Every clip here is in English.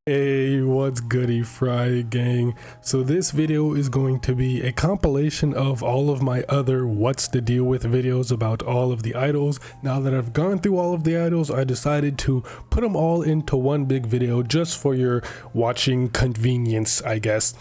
Hey, what's goody, Frye gang? So this video is going to be a compilation of all of my other what's the deal with videos about all of the idols. Now that I've gone through all of the idols, I decided to put them all into one big video just for your watching convenience, I guess.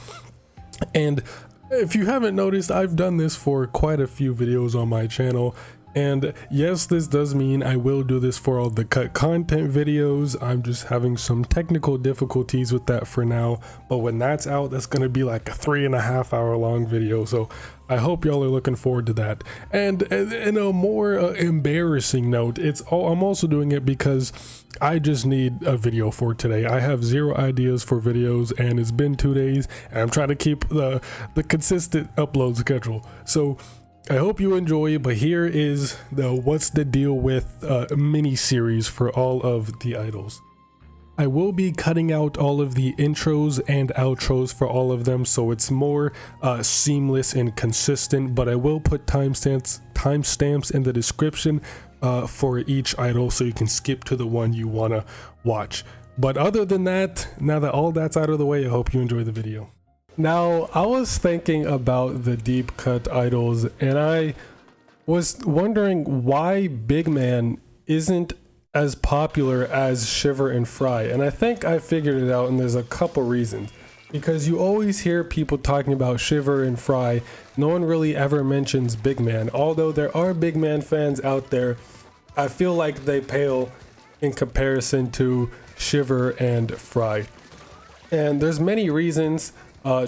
And if you haven't noticed, I've done this for quite a few videos on my channel. And yes, this does mean I will do this for all the cut content videos. I'm just having some technical difficulties with that for now. But when that's out, that's going to be like a 3.5 hour long video. So I hope y'all are looking forward to that. And in a more embarrassing note, I'm also doing it because I just need a video for today. I have 0 ideas for videos and it's been 2 days and I'm trying to keep the consistent upload schedule. So I hope you enjoy, but here is the what's the deal with mini series for all of the idols. I will be cutting out all of the intros and outros for all of them, so it's more seamless and consistent, but I will put timestamps in the description for each idol so you can skip to the one you want to watch. But other than that, now that all that's out of the way, I hope you enjoy the video. Now, I was thinking about the deep cut idols and I was wondering why Big Man isn't as popular as Shiver and Frye, and I think I figured it out, and there's a couple reasons. Because you always hear people talking about Shiver and Frye, no one really ever mentions Big Man. Although there are Big Man fans out there, I feel like they pale in comparison to Shiver and Frye. And there's many reasons.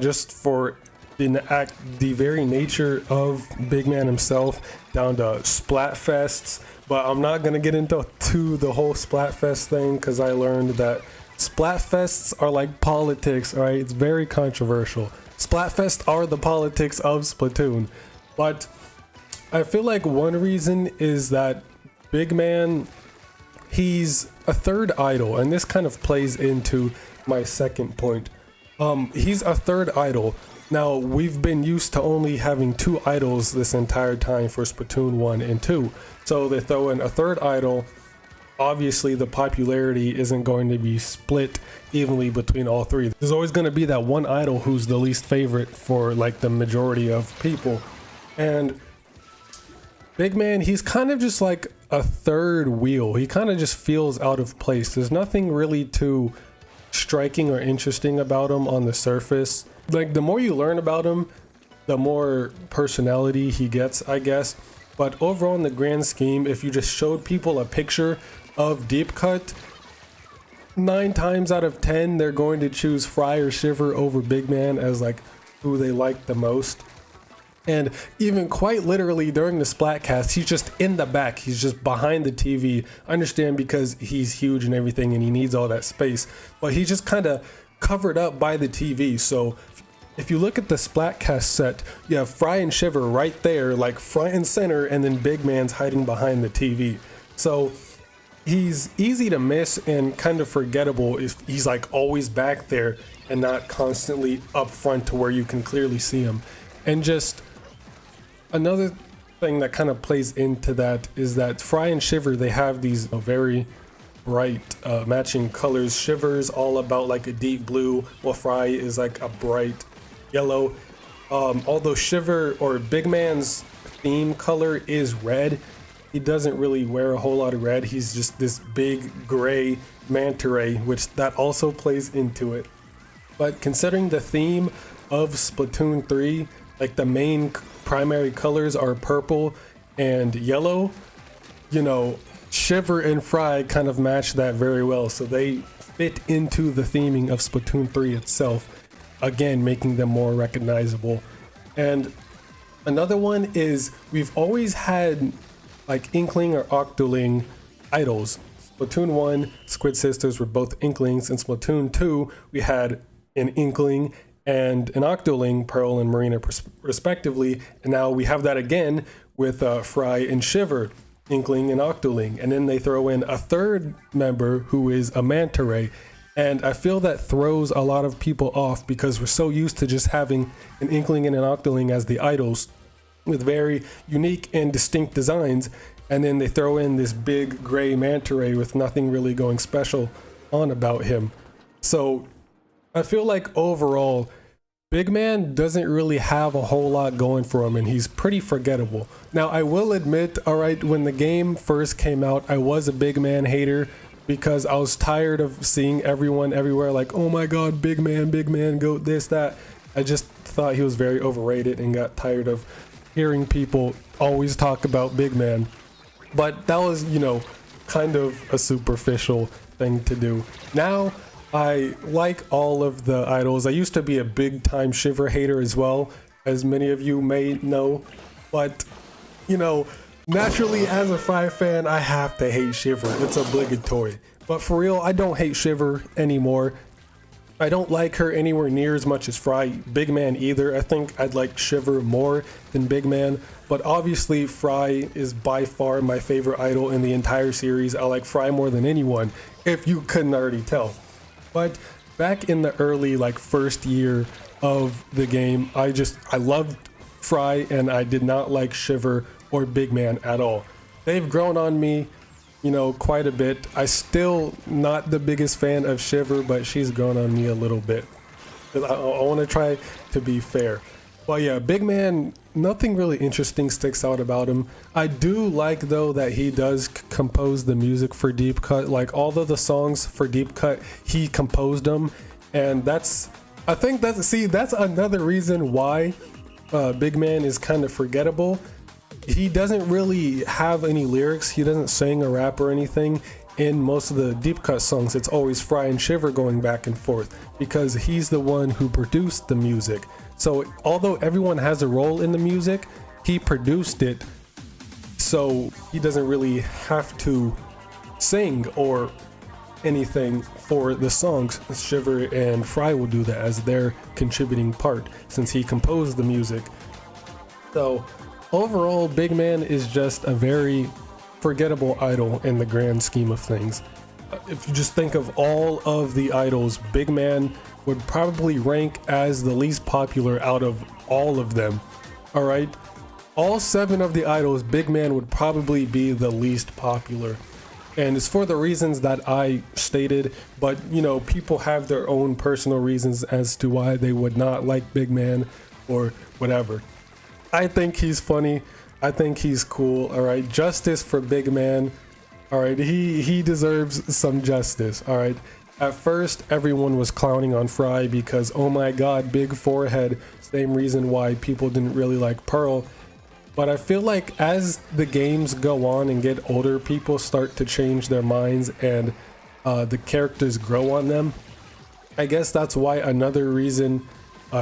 Just for the very nature of Big Man himself, down to Splatfests. But I'm not gonna get into the whole Splatfest thing because I learned that Splatfests are like politics. All right, it's very controversial. Splatfests are the politics of Splatoon, but I feel like one reason is that Big Man, he's a third idol, and this kind of plays into my second point. He's a third idol. Now, we've been used to only having 2 idols this entire time for Splatoon 1 and 2. So they throw in a third idol. Obviously, the popularity isn't going to be split evenly between all 3. There's always going to be that one idol who's the least favorite for like the majority of people. And Big Man, he's kind of just like a third wheel. He kind of just feels out of place. There's nothing really too striking or interesting about him on the surface. Like, the more you learn about him, the more personality he gets, I guess. But overall, in the grand scheme, if you just showed people a picture of Deep Cut, 9 times out of 10 they're going to choose Frye or Shiver over Big Man as like who they like the most. And even quite literally during the Splatcast, he's just in the back. He's just behind the TV. I understand because he's huge and everything and he needs all that space, but he's just kind of covered up by the TV. So if you look at the Splatcast set, you have Frye and Shiver right there, like front and center, and then Big Man's hiding behind the TV. So he's easy to miss and kind of forgettable if he's like always back there and not constantly up front to where you can clearly see him. And just another thing that kind of plays into that is that Frye and Shiver, they have these very bright matching colors. Shiver's all about like a deep blue, while Frye is like a bright yellow. Although Shiver or Big Man's theme color is red, he doesn't really wear a whole lot of red. He's just this big gray manta ray, which that also plays into it. But considering the theme of Splatoon 3, like the main primary colors are purple and yellow, you know, Shiver and Frye kind of match that very well, so they fit into the theming of Splatoon 3 itself, again making them more recognizable. And another one is we've always had like Inkling or Octoling idols. Splatoon 1, Squid Sisters were both Inklings. In Splatoon 2, we had an Inkling and an Octoling, Pearl and Marina respectively, and now we have that again with Frye and Shiver, Inkling and Octoling, and then they throw in a third member who is a manta ray, and I feel that throws a lot of people off because we're so used to just having an Inkling and an Octoling as the idols with very unique and distinct designs, and then they throw in this big gray manta ray with nothing really going special on about him. So I feel like overall, Big Man doesn't really have a whole lot going for him, and he's pretty forgettable. Now, I will admit, all right, when the game first came out, I was a Big Man hater because I was tired of seeing everyone everywhere like, oh my god, Big Man, go this, that. I just thought he was very overrated and got tired of hearing people always talk about Big Man. But that was, you know, kind of a superficial thing to do. Now, I like all of the idols. I used to be a big time Shiver hater as well, as many of you may know. But, you know, naturally as a Frye fan, I have to hate Shiver. It's obligatory. But for real, I don't hate Shiver anymore. I don't like her anywhere near as much as Frye, Big Man either. I think I'd like Shiver more than Big Man, but obviously Frye is by far my favorite idol in the entire series. I like Frye more than anyone, if you couldn't already tell. But back in the early, like, first year of the game, I loved Frye and I did not like Shiver or Big Man at all. They've grown on me, you know, quite a bit. I still not the biggest fan of Shiver, but she's grown on me a little bit. I want to try to be fair. But yeah, Big Man, nothing really interesting sticks out about him. I do like, though, that he does compose the music for Deep Cut. Like, all of the songs for Deep Cut, he composed them. And that's another reason why Big Man is kind of forgettable. He doesn't really have any lyrics. He doesn't sing or rap or anything. In most of the Deep Cut songs, it's always Frye and Shiver going back and forth because he's the one who produced the music. So although everyone has a role in the music, he produced it, so he doesn't really have to sing or anything for the songs. Shiver and Frye will do that as their contributing part since he composed the music. So overall, Big Man is just a very forgettable idol in the grand scheme of things. If you just think of all of the idols, Big Man would probably rank as the least popular out of all of them. All right, all 7 of the idols, Big Man would probably be the least popular, and it's for the reasons that I stated. But you know, people have their own personal reasons as to why they would not like Big Man or whatever. I think he's funny. I think he's cool. All right, justice for Big Man. All right, he deserves some justice. All right. At first, everyone was clowning on Frye because, oh my god, big forehead. Same reason why people didn't really like Pearl. But I feel like as the games go on and get older, people start to change their minds and the characters grow on them. I guess that's why another reason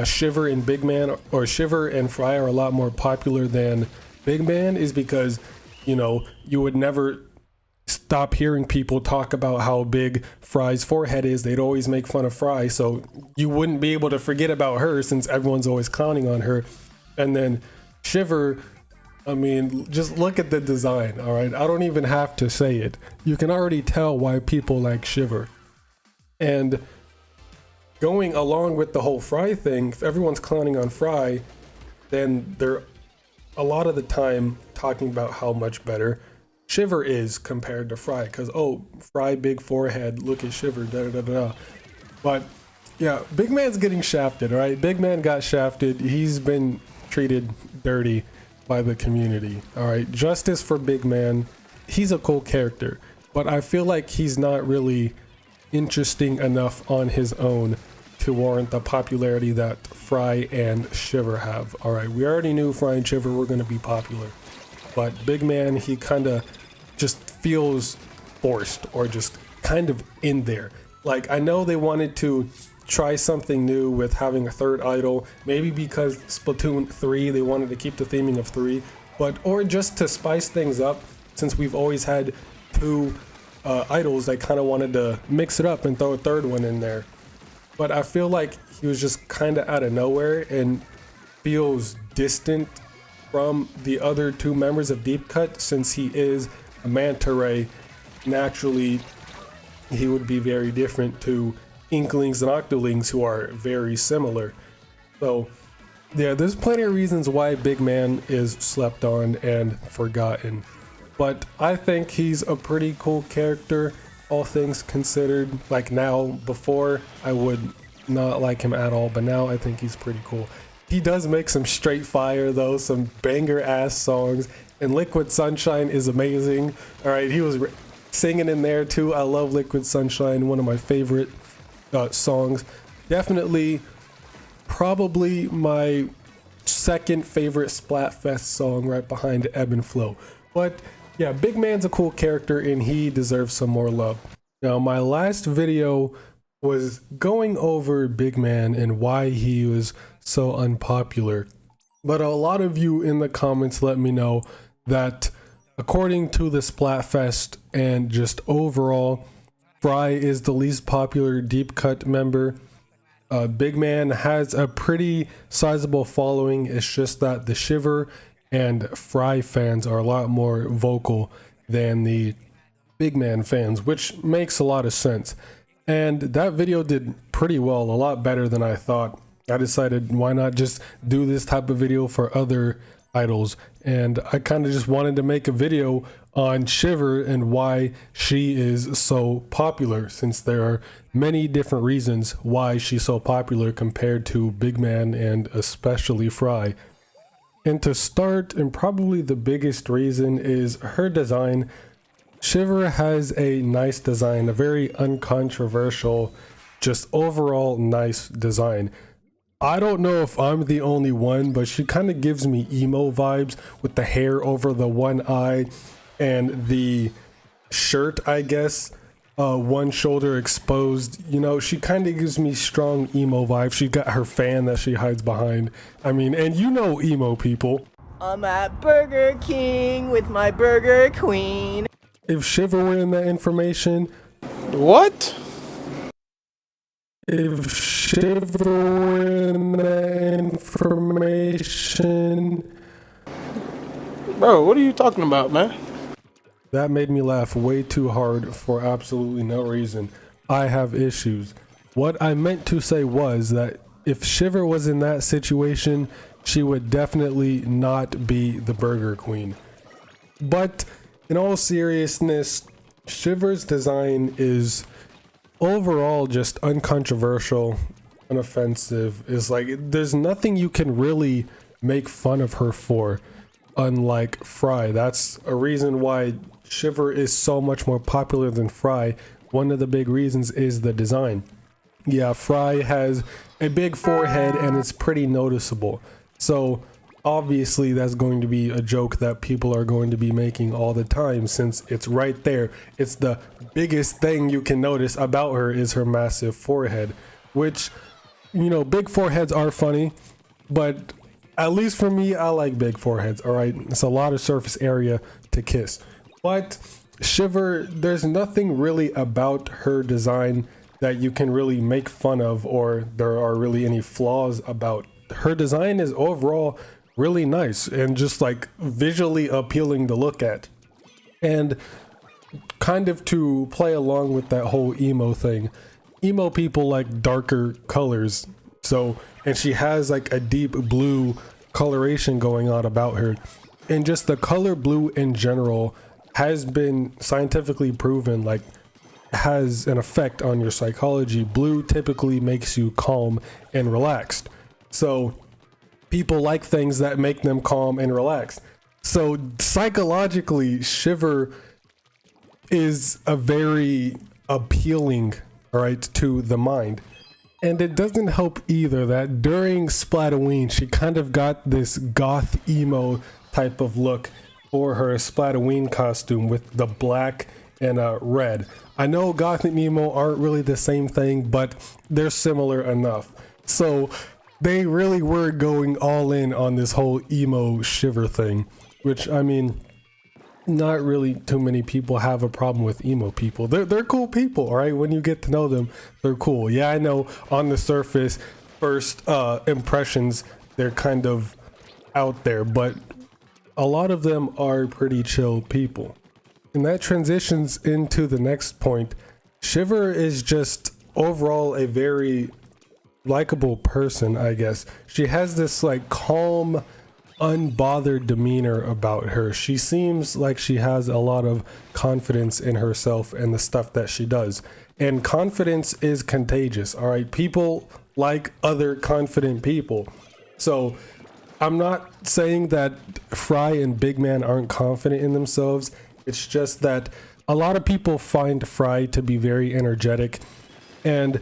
Shiver and Big Man, or Shiver and Frye, are a lot more popular than Big Man is because, you know, you would never stop hearing people talk about how big Frye's forehead is. They'd always make fun of Frye, so you wouldn't be able to forget about her since everyone's always clowning on her. And then Shiver, I mean, just look at the design. All right, I don't even have to say it. You can already tell why people like Shiver. And going along with the whole Frye thing, if everyone's clowning on Frye, then they're a lot of the time talking about how much better Shiver is compared to Frye, because, oh, Frye, big forehead, look at Shiver, da da da da. But yeah, Big Man's getting shafted, right? Big Man got shafted. He's been treated dirty by the community. All right, justice for Big Man. He's a cool character, but I feel like he's not really interesting enough on his own to warrant the popularity that Frye and Shiver have. All right, we already knew Frye and Shiver were going to be popular, but Big Man, he kind of just feels forced or just kind of in there. Like, I know they wanted to try something new with having a third idol, maybe because Splatoon 3, they wanted to keep the theming of 3, but or just to spice things up, since we've always had 2 idols. They kind of wanted to mix it up and throw a third one in there. But I feel like he was just kind of out of nowhere and feels distant from the other 2 members of Deep Cut. Since he is a manta ray, naturally he would be very different to Inklings and Octolings, who are very similar. So yeah, there's plenty of reasons why Big Man is slept on and forgotten, but I think he's a pretty cool character. all things considered. Like now, before I would not like him at all, but now I think he's pretty cool. He does make some straight fire though, some banger ass songs, and Liquid Sunshine is amazing. All right, he was singing in there too. I love Liquid Sunshine, one of my favorite songs. Definitely, probably my second favorite Splatfest song, right behind Ebb and Flow. But yeah, Big Man's a cool character and he deserves some more love. Now, my last video was going over Big Man and why he was so unpopular. But a lot of you in the comments let me know that according to the Splatfest and just overall, Frye is the least popular deep cut member. Big Man has a pretty sizable following. It's just that the Shiver and Frye fans are a lot more vocal than the Big Man fans, which makes a lot of sense. And that video did pretty well, a lot better than I thought. I decided why not just do this type of video for other idols, and I kind of just wanted to make a video on Shiver and why she is so popular, since there are many different reasons why she's so popular compared to Big Man and especially Frye. And to start, and probably the biggest reason, is her design. Shiver has a nice design, a very uncontroversial, just overall nice design. I don't know if I'm the only one, but she kind of gives me emo vibes with the hair over the one eye and the shirt, I guess, one shoulder exposed. You know, she kind of gives me strong emo vibes. She got her fan that she hides behind. I mean, and you know emo people. I'm at Burger King with my Burger Queen. If Shiver were in that information... What? If Shiver were in that information... Bro, what are you talking about, man? That made me laugh way too hard for absolutely no reason. I have issues. What I meant to say was that if Shiver was in that situation, she would definitely not be the Burger Queen. But in all seriousness, Shiver's design is overall just uncontroversial, unoffensive. Is like, there's nothing you can really make fun of her for, unlike Frye. That's a reason why Shiver is so much more popular than Frye. One of the big reasons is the design. Yeah, Frye has a big forehead and it's pretty noticeable. So obviously that's going to be a joke that people are going to be making all the time, since it's right there. It's the biggest thing you can notice about her is her massive forehead, which, you know, big foreheads are funny, but at least for me, I like big foreheads. All right, it's a lot of surface area to kiss. But Shiver, there's nothing really about her design that you can really make fun of, or there are really any flaws about. Her design is overall really nice and just like visually appealing to look at. And kind of to play along with that whole emo thing, emo people like darker colors. So, and she has like a deep blue coloration going on about her. And just the color blue in general has been scientifically proven, like, has an effect on your psychology. Blue typically makes you calm and relaxed. So people like things that make them calm and relaxed. So psychologically, Shiver is a very appealing, all right, to the mind. And it doesn't help either that during Splatoon, she kind of got this goth emo type of look for her Splatoon costume with the black and red. I know goth and emo aren't really the same thing, but they're similar enough. So they really were going all in on this whole emo Shiver thing, which, I mean, not really too many people have a problem with emo people. They're cool people, all right? When you get to know them, they're cool. Yeah, I know on the surface, first impressions, they're kind of out there, but a lot of them are pretty chill people. And that transitions into the next point. Shiver is just overall a very likable person, I guess. She has this like calm unbothered demeanor about her. She seems like she has a lot of confidence in herself and the stuff that she does. And confidence is contagious, all right? People like other confident people. So I'm not saying that Frye and Big Man aren't confident in themselves. It's just that a lot of people find Frye to be very energetic, and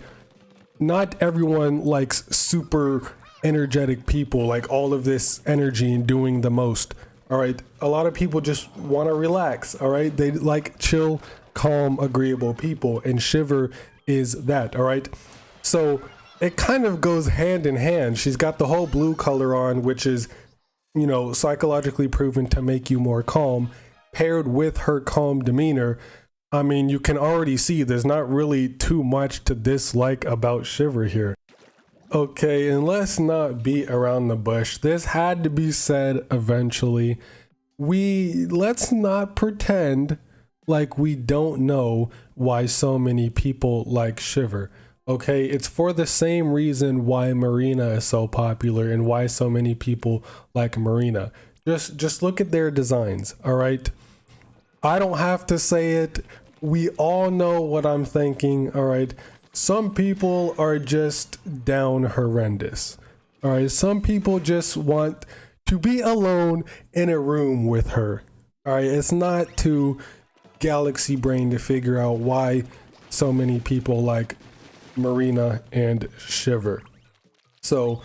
not everyone likes super energetic people, like all of this energy and doing the most. All right, a lot of people just want to relax. All right, they like chill, calm, agreeable people, and Shiver is that. All right, so it kind of goes hand in hand. She's got the whole blue color on, which is, you know, psychologically proven to make you more calm, paired with her calm demeanor. I mean, you can already see there's not really too much to dislike about Shiver here. Okay, and let's not beat around the bush. This had to be said eventually. Let's not pretend like we don't know why so many people like Shiver. Okay, it's for the same reason why Marina is so popular and why so many people like Marina. Just look at their designs, all right? I don't have to say it. We all know what I'm thinking, all right? Some people are just down horrendous, all right? Some people just want to be alone in a room with her, all right? It's not too galaxy brain to figure out why so many people like Marina and Shiver. So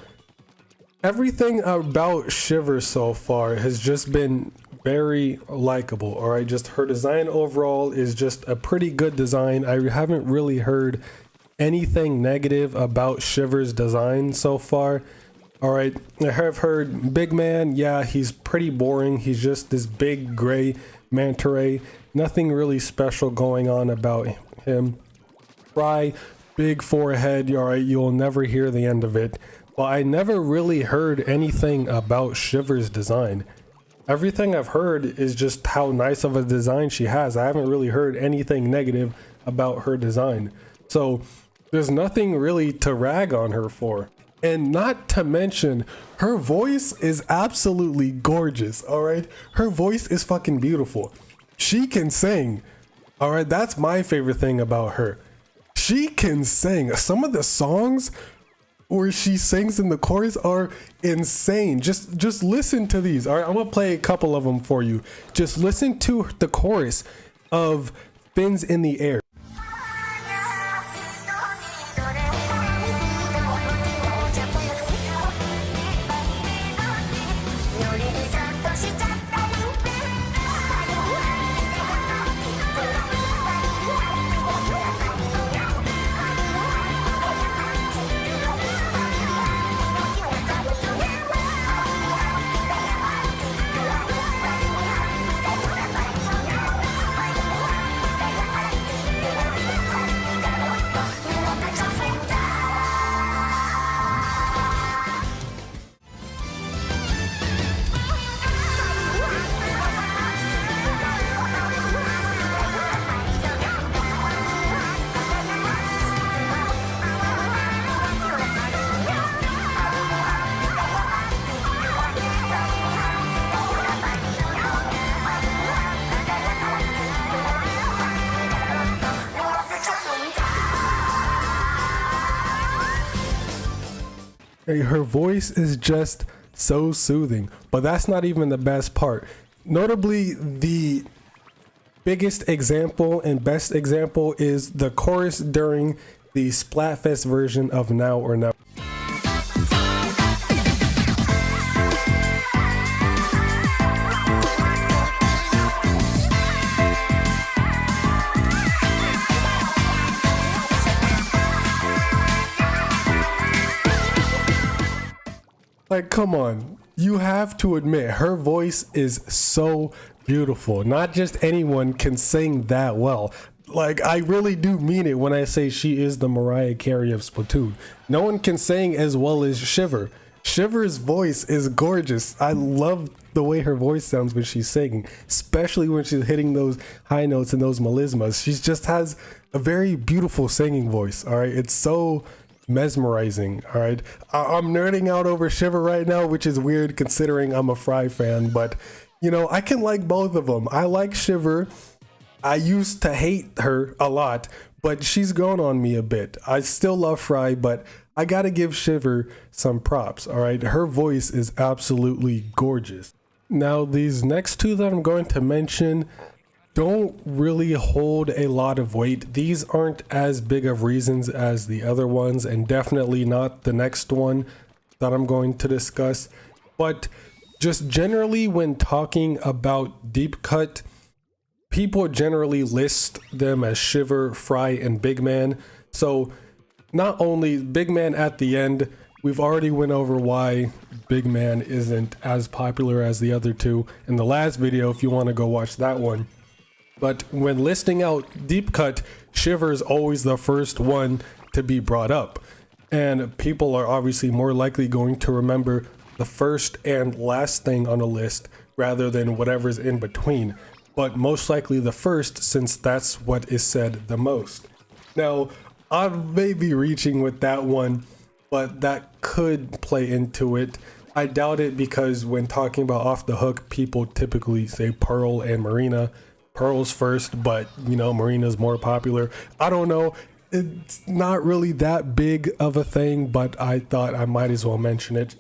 everything about Shiver so far has just been very likable, all right? Just her design overall is just a pretty good design. I haven't really heard anything negative about Shiver's design so far, all right? I have heard Big Man, yeah, he's pretty boring. He's just this big gray manta ray. Nothing really special going on about him. Frye, big forehead, all right, you'll never hear the end of it. But I never really heard anything about Shiver's design. Everything I've heard is just how nice of a design she has. I haven't really heard anything negative about her design. So there's nothing really to rag on her for. And not to mention, her voice is absolutely gorgeous, all right? Her voice is fucking beautiful. She can sing, all right? That's my favorite thing about her. She can sing. Some of the songs where she sings in the chorus are insane. Just listen to these. All right, I'm gonna play a couple of them for you. Just listen to the chorus of Fins in the Air. Her voice is just so soothing, but that's not even the best part. Notably, the biggest example and best example is the chorus during the Splatfest version of Now or Never. Like, come on, you have to admit her voice is so beautiful. Not just anyone can sing that well. Like, I really do mean it when I say she is the Mariah Carey of Splatoon. No one can sing as well as Shiver. Shiver's voice is gorgeous. I love the way her voice sounds when she's singing, especially when she's hitting those high notes and those melismas. She just has a very beautiful singing voice, all right? It's so mesmerizing. All right, I'm nerding out over Shiver right now, which is weird considering I'm a Frye fan, but you know, I can like both of them. I like Shiver. I used to hate her a lot, but she's grown on me a bit. I still love Frye, but I gotta give Shiver some props. All right, her voice is absolutely gorgeous. Now, these next two that I'm going to mention don't really hold a lot of weight. These aren't as big of reasons as the other ones, and definitely not the next one that I'm going to discuss. But just generally, when talking about deep cut, people generally list them as Shiver, Frye, and Big Man. So not only Big Man at the end, we've already went over why Big Man isn't as popular as the other two in the last video if you want to go watch that one. But when listing out deep cut, Shiver is always the first one to be brought up. And people are obviously more likely going to remember the first and last thing on a list rather than whatever's in between. But most likely the first, since that's what is said the most. Now, I may be reaching with that one, but that could play into it. I doubt it because when talking about Off the Hook, people typically say Pearl and Marina. Pearl's first, but you know, Marina's more popular. I don't know. It's not really that big of a thing, but I thought I might as well mention it.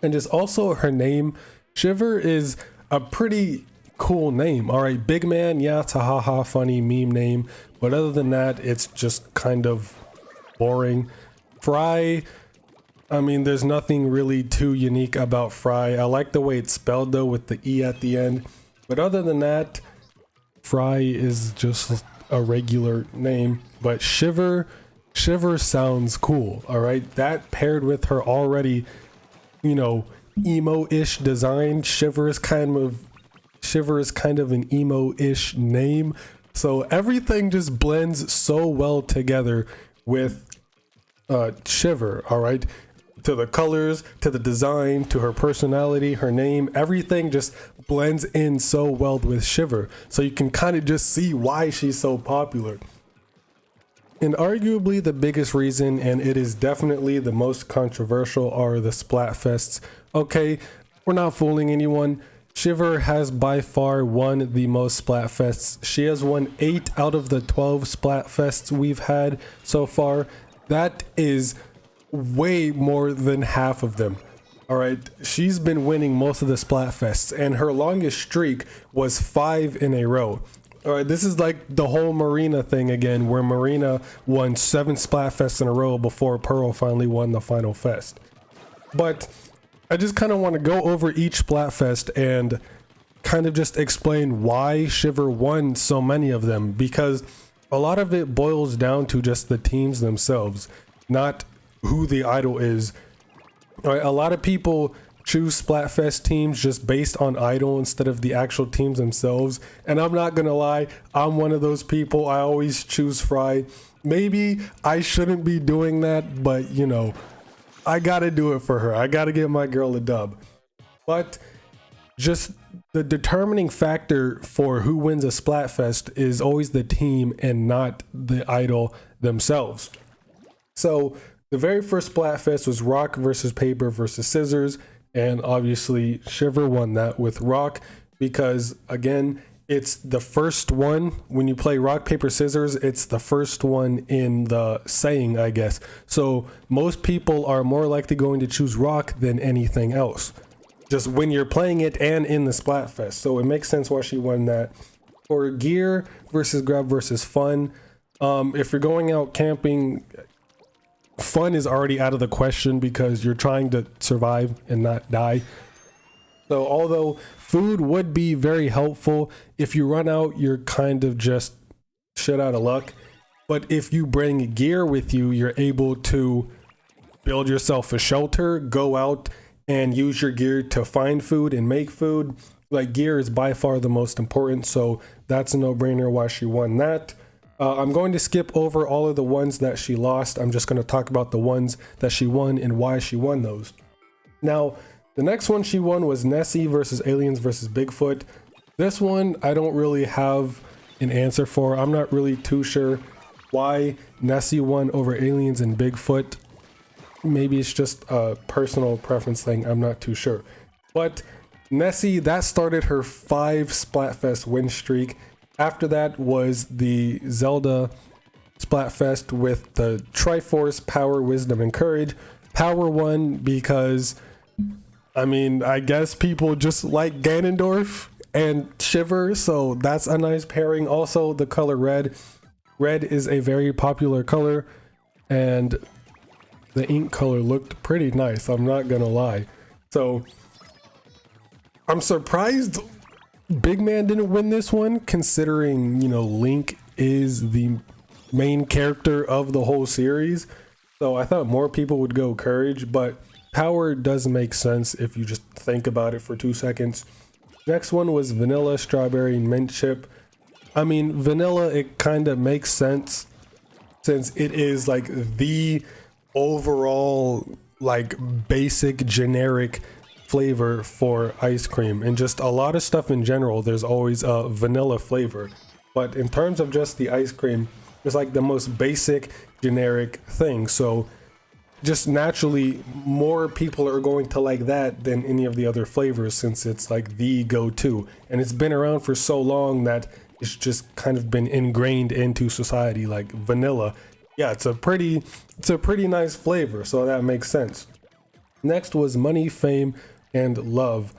And just also her name, Shiver, is a pretty cool name. All right, Big Man, yeah, it's a haha funny meme name, but other than that, it's just kind of boring. Frye, I mean, there's nothing really too unique about Frye. I like the way it's spelled though with the E at the end, but other than that, Frye is just a regular name. But Shiver sounds cool. All right, that paired with her already, you know, emo-ish design. Shiver is kind of an emo-ish name, so everything just blends so well together with Shiver. All right, to the colors, to the design, to her personality, her name, everything just blends in so well with Shiver, so you can kind of just see why she's so popular. And arguably the biggest reason, and it is definitely the most controversial, are the Splatfests. Okay, we're not fooling anyone. Shiver has by far won the most Splatfests. She has won 8 out of the 12 Splatfests we've had so far. That is way more than half of them. All right, she's been winning most of the Splatfests, and her longest streak was 5 in a row. All right, this is like the whole Marina thing again, where Marina won 7 Splatfests in a row before Pearl finally won the final fest. But I just kind of want to go over each Splatfest and kind of just explain why Shiver won so many of them, because a lot of it boils down to just the teams themselves, not who the idol is. All right, a lot of people choose Splatfest teams just based on idol instead of the actual teams themselves, and I'm not gonna lie, I'm one of those people. I always choose Frye. Maybe I shouldn't be doing that, but you know, I gotta do it for her. I gotta give my girl a dub. But just the determining factor for who wins a Splatfest is always the team and not the idol themselves. So the very first Splatfest was rock versus paper versus scissors, and obviously Shiver won that with rock because, again, it's the first one. When you play rock, paper, scissors, it's the first one in the saying, I guess. So most people are more likely going to choose rock than anything else, just when you're playing it and in the Splatfest. So it makes sense why she won that. For gear versus grab versus fun, if you're going out camping, fun is already out of the question because you're trying to survive and not die. So although food would be very helpful, if you run out, you're kind of just shit out of luck. But if you bring gear with you, you're able to build yourself a shelter, go out and use your gear to find food and make food. Like, gear is by far the most important, so that's a no-brainer why she won that. I'm going to skip over all of the ones that she lost. I'm just going to talk about the ones that she won and why she won those. Now, the next one she won was Nessie versus Aliens versus Bigfoot. This one I don't really have an answer for. I'm not really too sure why Nessie won over Aliens and Bigfoot. maybe it's just a personal preference thing, I'm not too sure. But Nessie, that started her 5 Splatfest win streak. After that was the Zelda Splatfest with the Triforce, Power, Wisdom, and Courage. Power won because, I mean, I guess people just like Ganondorf and Shiver, so that's a nice pairing. Also, the color red. Red is a very popular color, and the ink color looked pretty nice, I'm not gonna lie. So I'm surprised Big Man didn't win this one, considering, you know, Link is the main character of the whole series. So I thought more people would go Courage, but Power does make sense if you just think about it for 2 seconds. Next one was Vanilla, Strawberry, and Mint Chip. I mean, Vanilla, it kind of makes sense since it is like the overall like basic generic flavor for ice cream, and just a lot of stuff in general, there's always a vanilla flavor. But in terms of just the ice cream, it's like the most basic generic thing. So just naturally more people are going to like that than any of the other flavors, since it's like the go-to, and it's been around for so long that it's just kind of been ingrained into society. Like vanilla, yeah, it's a pretty nice flavor, so that makes sense. Next was Money, Fame, and Love.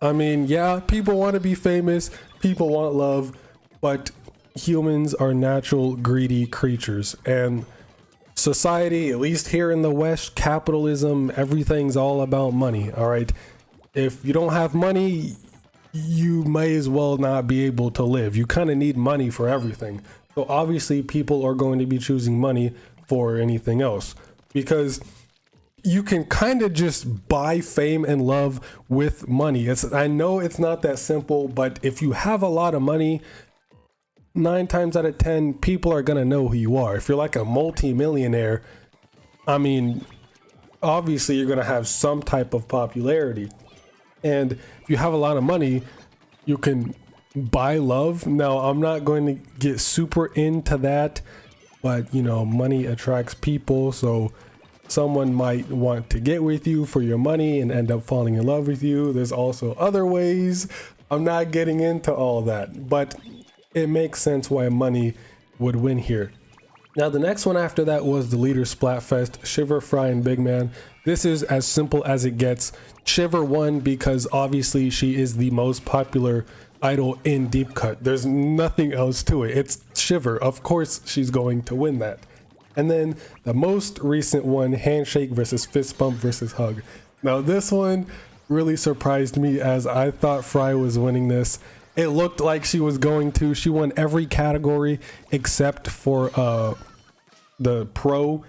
I mean, yeah, people want to be famous, people want love, but humans are natural greedy creatures, and society, at least here in the West, capitalism, everything's all about money. All right, if you don't have money, you may as well not be able to live. You kind of need money for everything. So obviously people are going to be choosing money for anything else, because you can kind of just buy fame and love with money. I know it's not that simple, but if you have a lot of money, 9 times out of 10 people are gonna know who you are. If you're like a multi-millionaire, I mean, obviously you're gonna have some type of popularity. And if you have a lot of money, you can buy love. Now, I'm not going to get super into that, but you know, money attracts people. So someone might want to get with you for your money and end up falling in love with you. There's also other ways. I'm not getting into all that, but it makes sense why money would win here. Now, the next one after that was the Leader Splatfest, Shiver, Frye, and Big Man. This is as simple as it gets. Shiver won because obviously she is the most popular idol in Deep Cut. There's nothing else to it. It's Shiver. Of course she's going to win that. And then the most recent one, Handshake versus Fist Bump versus Hug. Now this one really surprised me, as I thought Frye was winning this. It looked like she was going to. She won every category except for the pro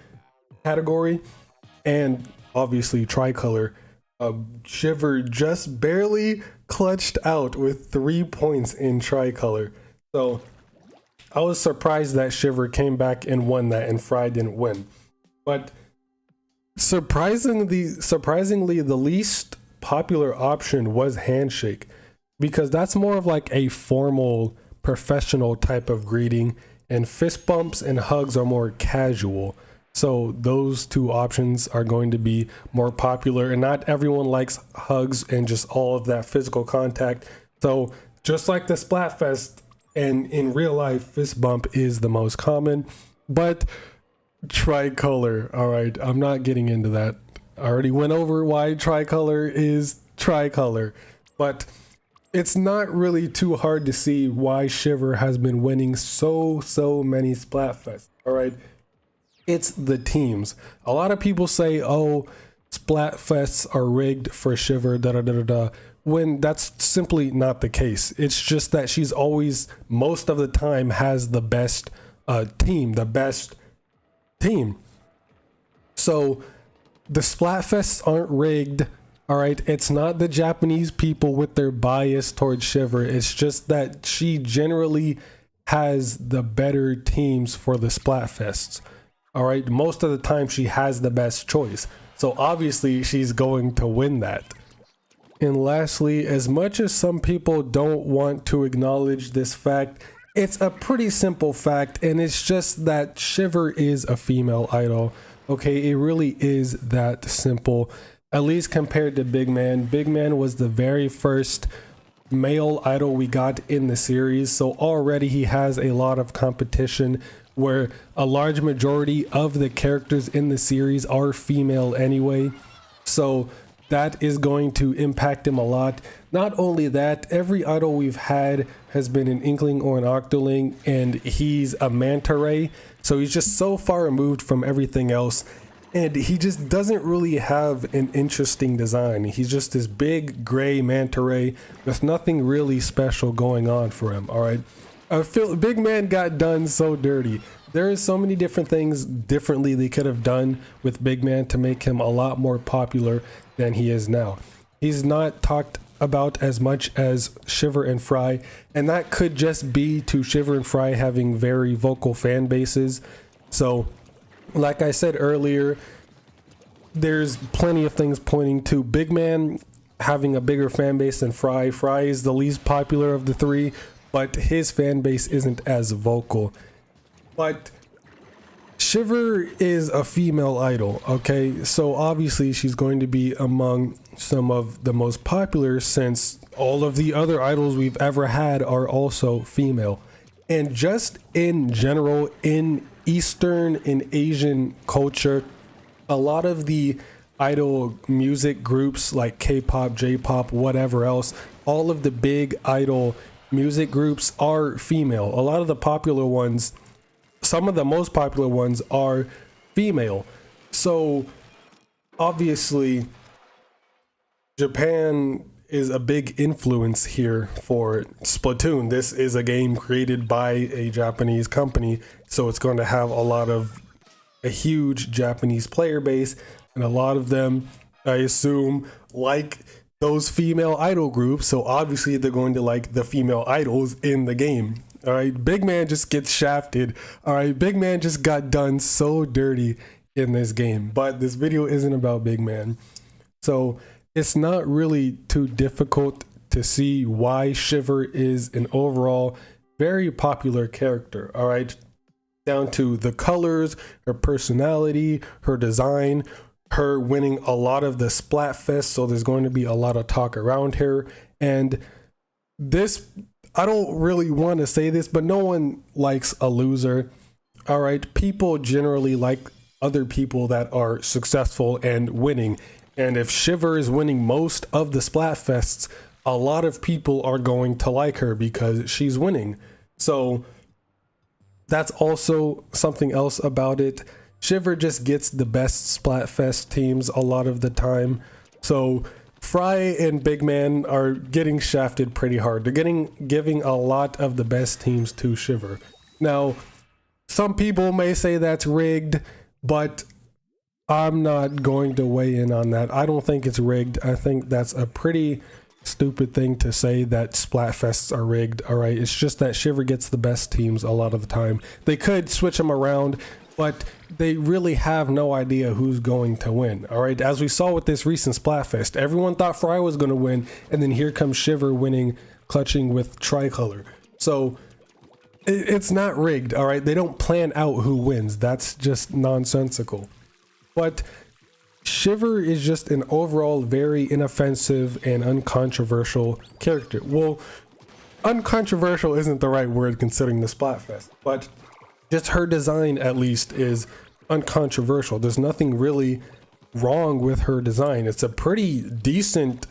category, and obviously tricolor. Shiver just barely clutched out with 3 points in tricolor. So I was surprised that Shiver came back and won that, and Frye didn't win. But surprisingly, the least popular option was Handshake, because that's more of like a formal professional type of greeting, and fist bumps and hugs are more casual. So those 2 options are going to be more popular, and not everyone likes hugs and just all of that physical contact. So just like the Splatfest, and in real life, fist bump is the most common, but tricolor, all right, I'm not getting into that. I already went over why tricolor is tricolor, but it's not really too hard to see why Shiver has been winning so many Splatfests, all right? It's the teams. A lot of people say, oh, Splatfests are rigged for Shiver, when that's simply not the case. It's just that she's always, most of the time, has the best team. So the Splatfests aren't rigged. All right, it's not the Japanese people with their bias towards Shiver. It's just that she generally has the better teams for the Splatfests. All right, most of the time she has the best choice. So obviously she's going to win that. And lastly, as much as some people don't want to acknowledge this fact, it's a pretty simple fact, and it's just that Shiver is a female idol. Okay, it really is that simple, at least compared to Big Man. Big Man was the very first male idol we got in the series, so already he has a lot of competition where a large majority of the characters in the series are female anyway, so that is going to impact him a lot. Not only that, every idol we've had has been an Inkling or an Octoling, and he's a manta ray, so he's just so far removed from everything else, and he just doesn't really have an interesting design. He's just this big gray manta ray with nothing really special going on for him. All right, I feel Big Man got done so dirty. There is so many different things differently they could have done with Big Man to make him a lot more popular than he is now. He's not talked about as much as Shiver and Frye, and that could just be to Shiver and Frye having very vocal fan bases. So like I said earlier, there's plenty of things pointing to Big Man having a bigger fan base than Frye. Frye is the least popular of the three, but his fan base isn't as vocal. But Shiver is a female idol, okay? So obviously she's going to be among some of the most popular, since all of the other idols we've ever had are also female. And just in general, in Eastern and Asian culture, a lot of the idol music groups like K-pop, J-pop, whatever else, all of the big idol music groups are female. A lot of the popular ones, some of the most popular ones are female. So obviously Japan is a big influence here for Splatoon. This is a game created by a Japanese company, so it's going to have a huge Japanese player base, and a lot of them, I assume, like those female idol groups, so obviously they're going to like the female idols in the game. All right, Big Man just gets shafted. All right, Big Man just got done so dirty in this game, but this video isn't about Big Man, so it's not really too difficult to see why Shiver is an overall very popular character. All right, down to the colors, her personality, her design, her winning a lot of the Splatfest, so there's going to be a lot of talk around her. And this, I don't really want to say this, but no one likes a loser. All right, people generally like other people that are successful and winning. And if Shiver is winning most of the Splatfests, a lot of people are going to like her because she's winning. So that's also something else about it. Shiver just gets the best Splatfest teams a lot of the time. So Frye and Big Man are getting shafted pretty hard. They're giving a lot of the best teams to Shiver. Now, some people may say that's rigged, but I'm not going to weigh in on that. I don't think it's rigged. I think that's a pretty stupid thing to say, that Splatfests are rigged. All right, it's just that Shiver gets the best teams a lot of the time. They could switch them around, but they really have no idea who's going to win. All right, as we saw with this recent Splatfest, everyone thought Frye was going to win, and then here comes Shiver winning, clutching with Tricolor. So it's not rigged. All right, they don't plan out who wins. That's just nonsensical. But Shiver is just an overall very inoffensive and uncontroversial character. Well, uncontroversial isn't the right word considering the Splatfest, but just her design at least is uncontroversial. There's nothing really wrong with her design. It's a pretty decent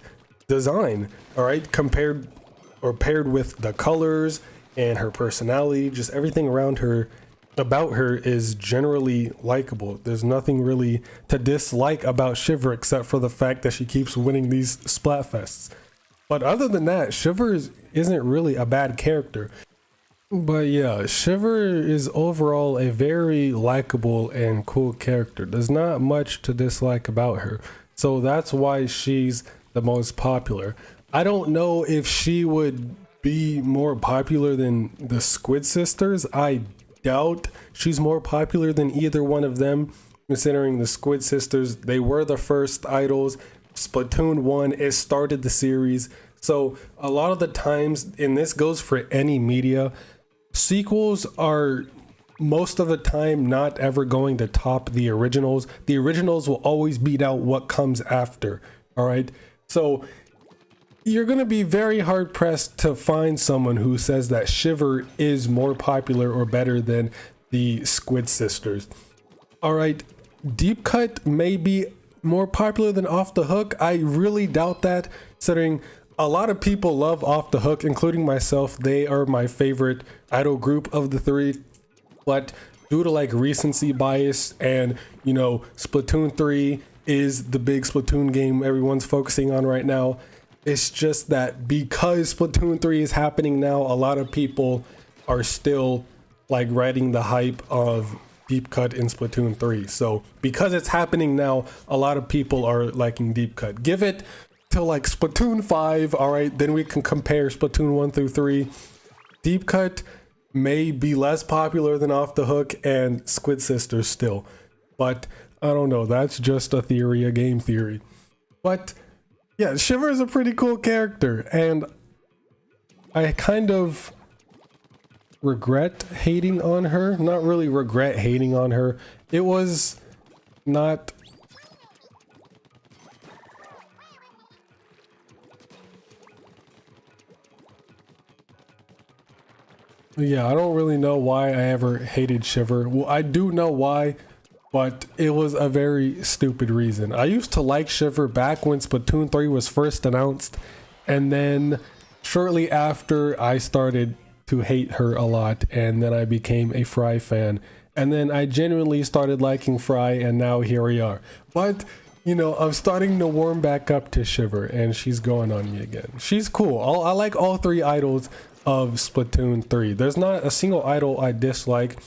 design, all right, compared or paired with the colors and her personality. Just everything around her, about her, is generally likable. There's nothing really to dislike about Shiver except for the fact that she keeps winning these Splatfests. But other than that, Shiver isn't really a bad character. But yeah, Shiver is overall a very likable and cool character. There's not much to dislike about her, so that's why she's the most popular. I don't know if she would be more popular than the Squid Sisters. I doubt she's more popular than either one of them, considering the Squid Sisters, they were the first idols. Splatoon 1, it started the series. So a lot of the times, and this goes for any media, sequels are most of the time not ever going to top the originals. The originals will always beat out what comes after. All right, so you're going to be very hard pressed to find someone who says that Shiver is more popular or better than the Squid Sisters. All right, Deep Cut may be more popular than Off the Hook. I really doubt that, considering a lot of people love Off the Hook, including myself. They are my favorite idol group of the three, but due to like recency bias and, you know, Splatoon 3 is the big Splatoon game everyone's focusing on right now. It's just that because Splatoon 3 is happening now, a lot of people are still like riding the hype of Deep Cut in Splatoon 3. So because it's happening now, a lot of people are liking Deep Cut. Give it to like Splatoon 5, all right, then we can compare Splatoon 1 through 3. Deep Cut may be less popular than Off the Hook and Squid Sisters still. But I don't know, that's just a theory, a game theory. But yeah, Shiver is a pretty cool character, and I kind of regret hating on her. Not really regret hating on her. It was not... Yeah, I don't really know why I ever hated Shiver. Well, I do know why, but it was a very stupid reason. I used to like Shiver back when Splatoon 3 was first announced, and then shortly after I started to hate her a lot, and then I became a Frye fan, and then I genuinely started liking Frye, and now here we are. But, you know, I'm starting to warm back up to Shiver, and she's going on me again. She's cool. I like all three idols of Splatoon 3. There's not a single idol I dislike,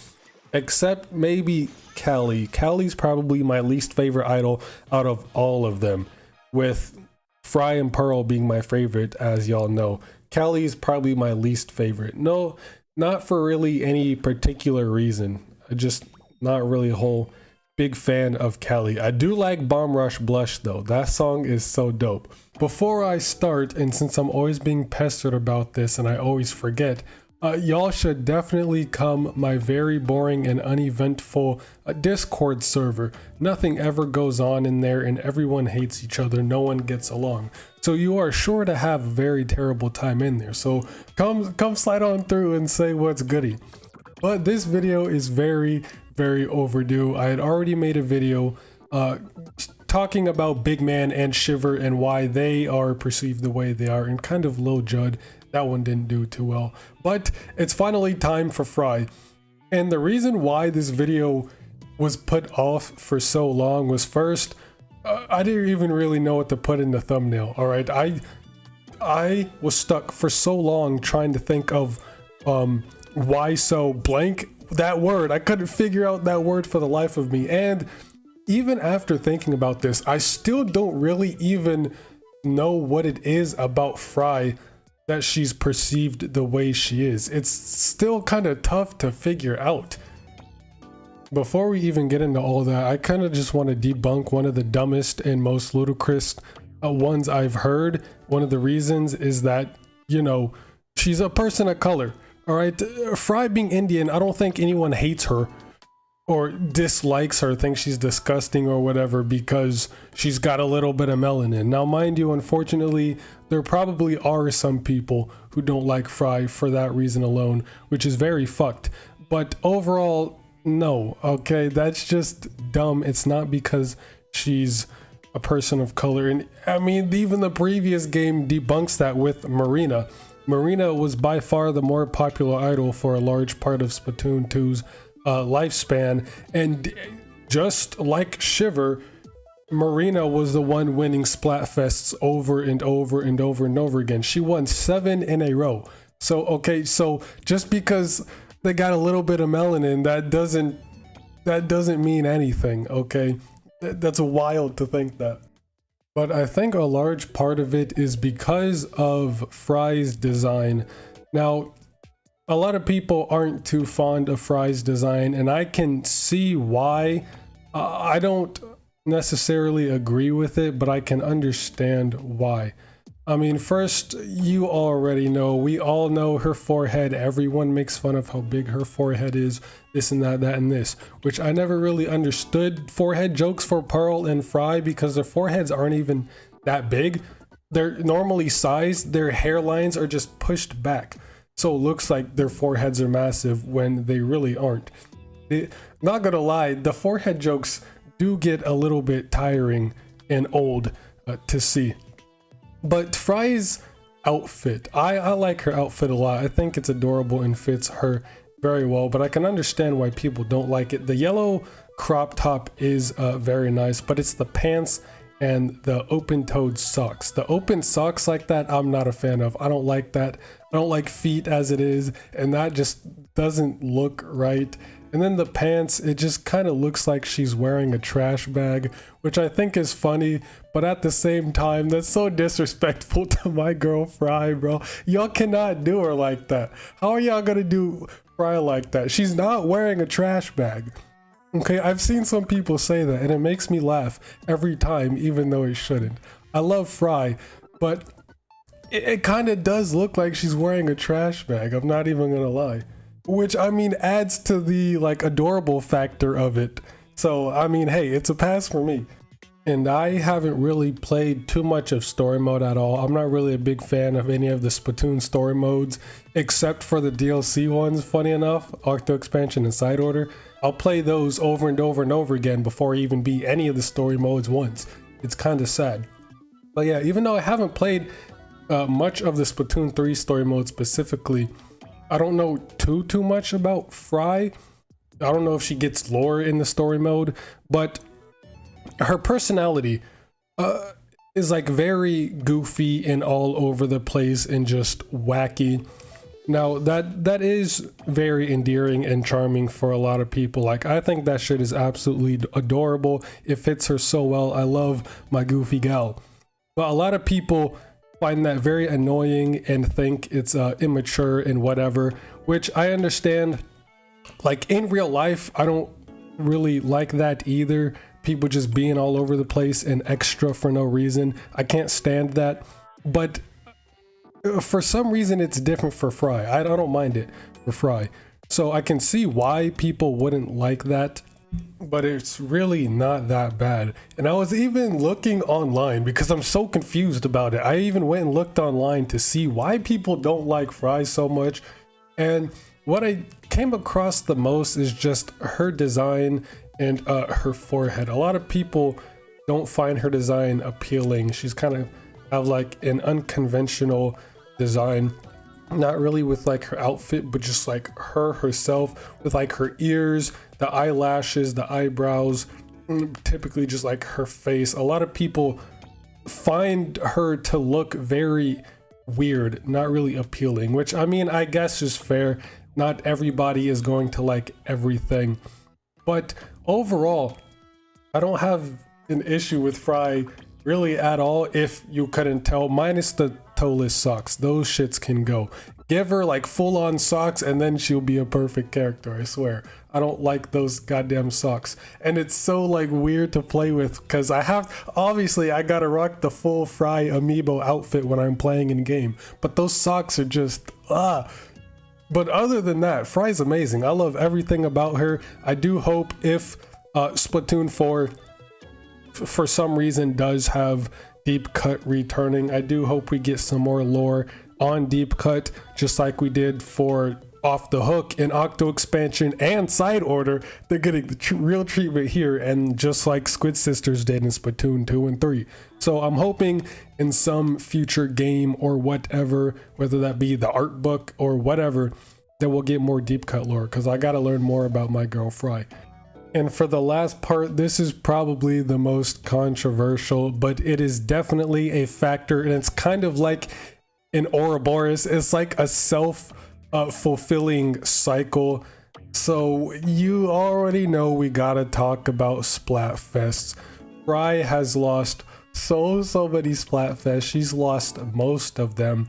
except maybe Callie. Callie's probably my least favorite idol out of all of them, with Frye and Pearl being my favorite, as y'all know. Callie's probably my least favorite. No, not for really any particular reason. I just not really a whole big fan of Callie. I do like Bomb Rush Blush though. That song is so dope. Before I start, and since I'm always being pestered about this and I always forget, y'all should definitely come my very boring and uneventful Discord server. Nothing ever goes on in there and everyone hates each other. No one gets along. So you are sure to have a very terrible time in there. So come slide on through and say what's goody. But this video is very, very overdue. I had already made a video talking about Big Man and Shiver and why they are perceived the way they are, and kind of low Judd. That one didn't do too well, but it's finally time for Frye. And the reason why this video was put off for so long was, first, I didn't even really know what to put in the thumbnail. All right, I was stuck for so long trying to think of why so blank, that word. I couldn't figure out that word for the life of me. And even after thinking about this, I still don't really even know what it is about Frye that she's perceived the way she is. It's still kind of tough to figure out. Before we even get into all that, I kind of just want to debunk one of the dumbest and most ludicrous ones I've heard. One of the reasons is that, you know, she's a person of color. All right, Frye being Indian, I don't think anyone hates her or dislikes her, thinks she's disgusting or whatever because she's got a little bit of melanin. Now, mind you, unfortunately, there probably are some people who don't like Frye for that reason alone, which is very fucked. But overall, no, okay, that's just dumb. It's not because she's a person of color. And I mean, even the previous game debunks that with Marina. Marina was by far the more popular idol for a large part of Splatoon 2's lifespan, and just like Shiver, Marina was the one winning Splatfests over and over and over and over again. She won 7 in a row. So okay, so just because they got a little bit of melanin, that doesn't mean anything. Okay, that's wild to think that. But I think a large part of it is because of Frye's design. Now, a lot of people aren't too fond of Frye's design, and I can see why. I don't necessarily agree with it, but I can understand why. I mean, first, you already know, we all know her forehead. Everyone makes fun of how big her forehead is, this and that, that and this, which I never really understood forehead jokes for Pearl and Frye because their foreheads aren't even that big. They're normally sized, their hairlines are just pushed back. So it looks like their foreheads are massive when they really aren't. Not gonna lie, the forehead jokes do get a little bit tiring and old to see. But Frye's outfit, I like her outfit a lot. I think it's adorable and fits her very well, but I can understand why people don't like it. The yellow crop top is very nice, but it's the pants and the open-toed socks. The open socks like that, I'm not a fan of. I don't like that. I don't like feet as it is, and that just doesn't look right. And then the pants, it just kind of looks like she's wearing a trash bag, which I think is funny, but at the same time, that's so disrespectful to my girl Frye, bro. Y'all cannot do her like that. How are y'all gonna do Frye like that? She's not wearing a trash bag. Okay, I've seen some people say that, and it makes me laugh every time, even though it shouldn't. I love Frye, but it kind of does look like she's wearing a trash bag. I'm not even gonna lie. Which, I mean, adds to the, like, adorable factor of it. So, I mean, hey, it's a pass for me. And I haven't really played too much of story mode at all. I'm not really a big fan of any of the Splatoon story modes, except for the DLC ones, funny enough, Octo Expansion and Side Order. I'll play those over and over and over again before I even beat any of the story modes once. It's kind of sad. But yeah, even though I haven't played much of the Splatoon 3 story mode specifically, I don't know too much about Frye. I don't know if she gets lore in the story mode, but her personality is like very goofy and all over the place and just wacky. Now that is very endearing and charming for a lot of people. Like, I think that shit is absolutely adorable. It fits her so well. I love my goofy gal. But a lot of people find that very annoying and think it's immature and whatever, which I understand. Like, in real life, I don't really like that either. People just being all over the place and extra for no reason. I can't stand that. But for some reason, it's different for Frye. I don't mind it for Frye. So I can see why people wouldn't like that, but it's really not that bad. And I was even looking online because I'm so confused about it. I even went and looked online to see why people don't like Frye so much. And what I came across the most is just her design and her forehead. A lot of people don't find her design appealing. She's kind of have like an unconventional design, not really with like her outfit, but just like herself with like her ears, the eyelashes, the eyebrows, typically just like her face. A lot of people find her to look very weird, not really appealing, which, I mean, I guess is fair. Not everybody is going to like everything, but overall, I don't have an issue with Frye really at all, if you couldn't tell, minus the toeless socks. Those shits can go. Give her like full-on socks and then she'll be a perfect character, I swear. I don't like those goddamn socks. And it's so like weird to play with because obviously I gotta rock the full Frye amiibo outfit when I'm playing in game, but those socks are just But other than that, Frye's amazing. I love everything about her. I do hope if Splatoon 4 for some reason does have Deep Cut returning, I do hope we get some more lore on Deep Cut, just like we did for Off the Hook in Octo Expansion and Side Order. They're getting the real treatment here, and just like Squid Sisters did in Splatoon 2 and 3. So I'm hoping in some future game or whatever, whether that be the art book or whatever, that we'll get more Deep Cut lore, because I gotta learn more about my girl Frye. And for the last part, this is probably the most controversial, but it is definitely a factor, and it's kind of like an Ouroboros. It's like a self-fulfilling cycle. So you already know we gotta talk about Splatfests. Frye has lost so many Splatfests. She's lost most of them.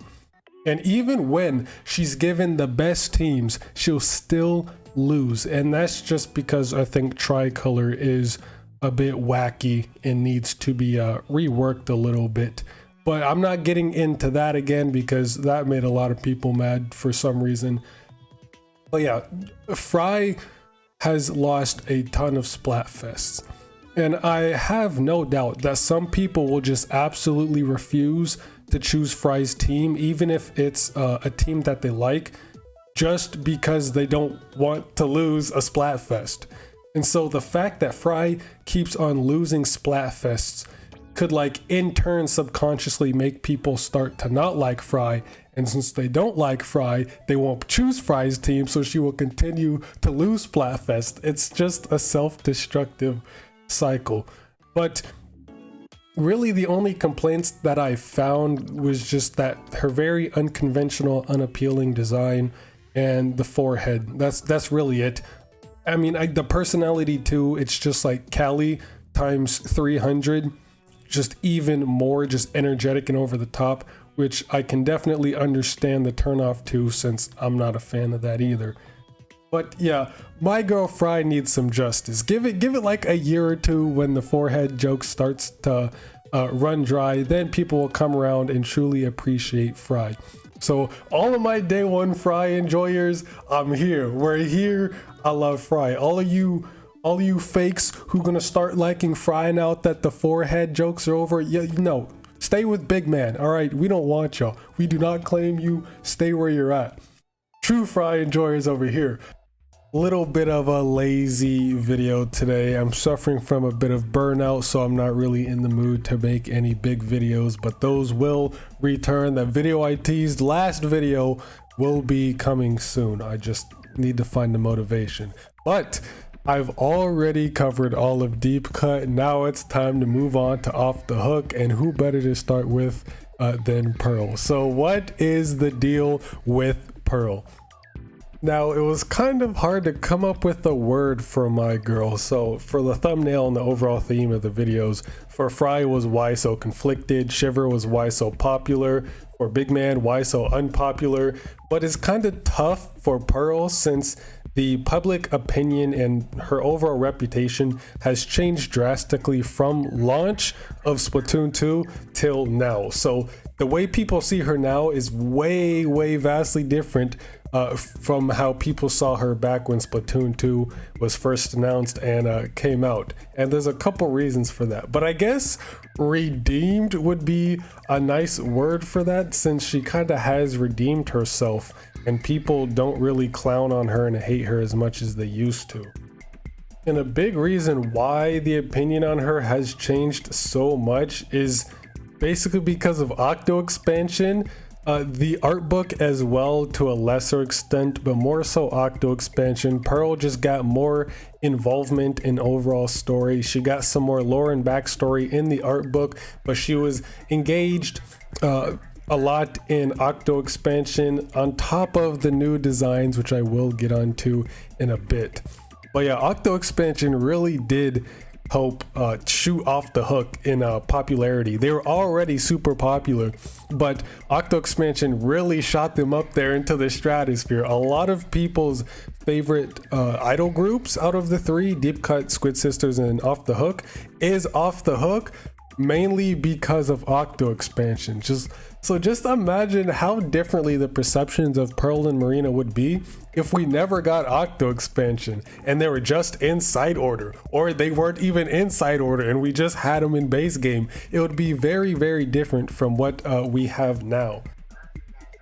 And even when she's given the best teams, she'll still lose. And that's just because I think Tricolor is a bit wacky and needs to be reworked a little bit. But I'm not getting into that again because that made a lot of people mad for some reason. But yeah, Frye has lost a ton of Splatfests. And I have no doubt that some people will just absolutely refuse to choose Frye's team, even if it's a team that they like, just because they don't want to lose a Splatfest. And so the fact that Frye keeps on losing Splatfests could like in turn subconsciously make people start to not like Frye. And since they don't like Frye, they won't choose Frye's team, so she will continue to lose Splatfest. It's just a self-destructive cycle. But really the only complaints that I found was just that her very unconventional, unappealing design and the forehead. That's really it. I mean, the personality too, it's just like Callie times 300, just even more just energetic and over the top, which I can definitely understand the turnoff to, since I'm not a fan of that either. But yeah, my girl Frye needs some justice. Give it like a year or two when the forehead joke starts to run dry, then people will come around and truly appreciate Frye. So all of my day one Frye enjoyers, I'm here. We're here. I love Frye. All of you fakes who gonna start liking Frye now that the forehead jokes are over, yeah, you know, stay with Big Man. All right, we don't want y'all. We do not claim you. Stay where you're at. True Frye enjoyers over here. Little bit of a lazy video today. I'm suffering from a bit of burnout, so I'm not really in the mood to make any big videos, but those will return. That video I teased last video will be coming soon. I just need to find the motivation. But I've already covered all of Deep Cut. Now it's time to move on to Off the Hook, and who better to start with than Pearl. So what is the deal with Pearl? Now, it was kind of hard to come up with a word for my girl. So for the thumbnail and the overall theme of the videos, for Frye was why so conflicted, Shiver was why so popular, for Big Man, why so unpopular. But it's kind of tough for Pearl since the public opinion and her overall reputation has changed drastically from launch of Splatoon 2 till now. So the way people see her now is way vastly different from how people saw her back when Splatoon 2 was first announced and came out. And there's a couple reasons for that, but I guess redeemed would be a nice word for that, since she kind of has redeemed herself and people don't really clown on her and hate her as much as they used to. And a big reason why the opinion on her has changed so much is basically because of Octo expansion. The art book as well to a lesser extent, but more so Octo expansion. Pearl just got more involvement in overall story. She got some more lore and backstory in the art book, but she was engaged a lot in Octo expansion on top of the new designs, which I will get onto in a bit. But yeah, Octo expansion really did help shoot Off the Hook in popularity. They were already super popular, but Octo expansion really shot them up there into the stratosphere. A lot of people's favorite idol groups out of the three, Deep Cut, Squid Sisters, and Off the Hook, is Off the Hook, mainly because of Octo expansion. Just imagine how differently the perceptions of Pearl and Marina would be if we never got Octo expansion and they were just in side order, or they weren't even in side order and we just had them in base game. It would be very different from what we have now.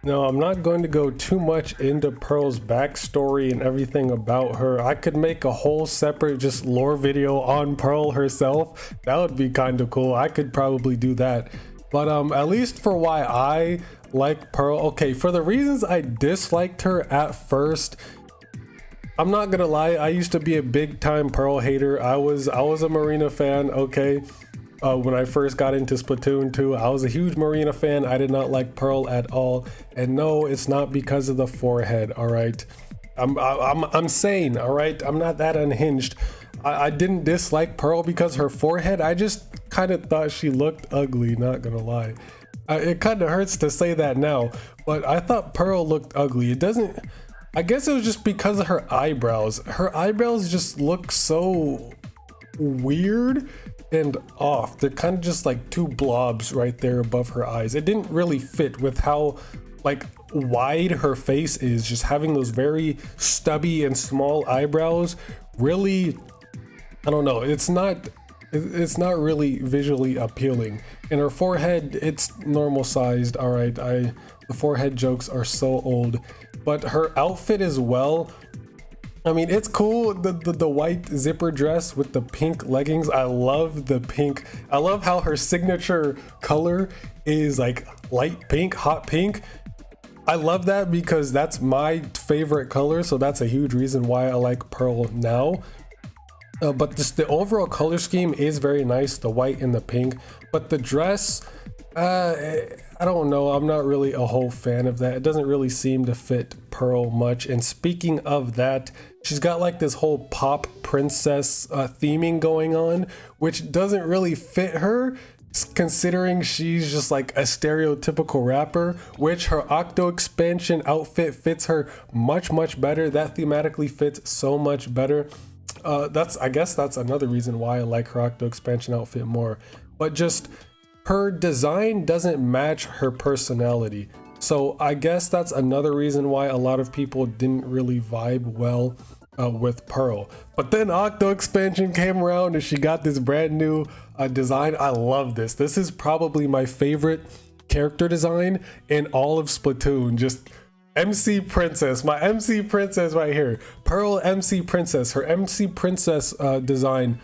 Now, I'm not going to go too much into Pearl's backstory and everything about her. I could make a whole separate just lore video on Pearl herself. That would be kind of cool. I could probably do that. But at least for why I like Pearl, okay, for the reasons I disliked her at first, I'm not gonna lie, I used to be a big time Pearl hater. I was a Marina fan, okay? When I first got into Splatoon 2, I was a huge Marina fan. I did not like Pearl at all. And no, it's not because of the forehead, all right? I'm sane, all right? I'm not that unhinged. I didn't dislike Pearl because her forehead. I just kind of thought she looked ugly, not gonna lie. It kind of hurts to say that now, but I thought Pearl looked ugly. It doesn't, I guess it was just because of her eyebrows. Her eyebrows just look so weird and off. They're kind of just like two blobs right there above her eyes. It didn't really fit with how like wide her face is. Just having those very stubby and small eyebrows really, I don't know, it's not really visually appealing. And her forehead, it's normal sized. All right, the forehead jokes are so old, but her outfit as well, I mean, it's cool. The white zipper dress with the pink leggings. I love the pink. I love how her signature color is like light pink, hot pink. I love that because that's my favorite color. So that's a huge reason why I like Pearl now. But just the overall color scheme is very nice, the white and the pink. But the dress, I don't know, I'm not really a whole fan of that. It doesn't really seem to fit Pearl much. And speaking of that, she's got like this whole pop princess theming going on, which doesn't really fit her, considering she's just like a stereotypical rapper, which her Octo expansion outfit fits her much better. That thematically fits so much better. I guess that's another reason why I like her Octo expansion outfit more. But just her design doesn't match her personality. So I guess that's another reason why a lot of people didn't really vibe well with Pearl. But then Octo expansion came around and she got this brand new design. I love this. This is probably my favorite character design in all of Splatoon. Just MC Princess, my MC Princess right here. Pearl MC Princess. Her MC Princess design,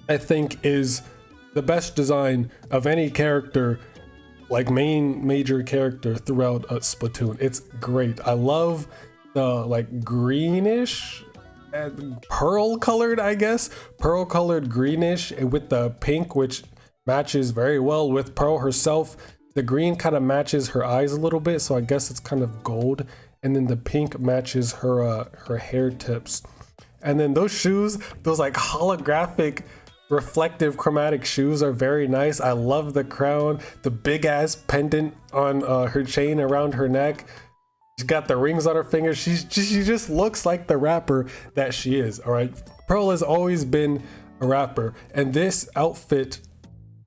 I think, is the best design of any character, like major character throughout Splatoon. It's great. I love the like greenish and pearl colored, I guess, pearl colored greenish with the pink, which matches very well with Pearl herself. The green kind of matches her eyes a little bit, so I guess it's kind of gold. And then the pink matches her hair tips. And then those shoes, those like holographic reflective chromatic shoes are very nice. I love the crown, the big ass pendant on her chain around her neck. She's got the rings on her fingers. She just looks like the rapper that she is. All right, Pearl has always been a rapper, and this outfit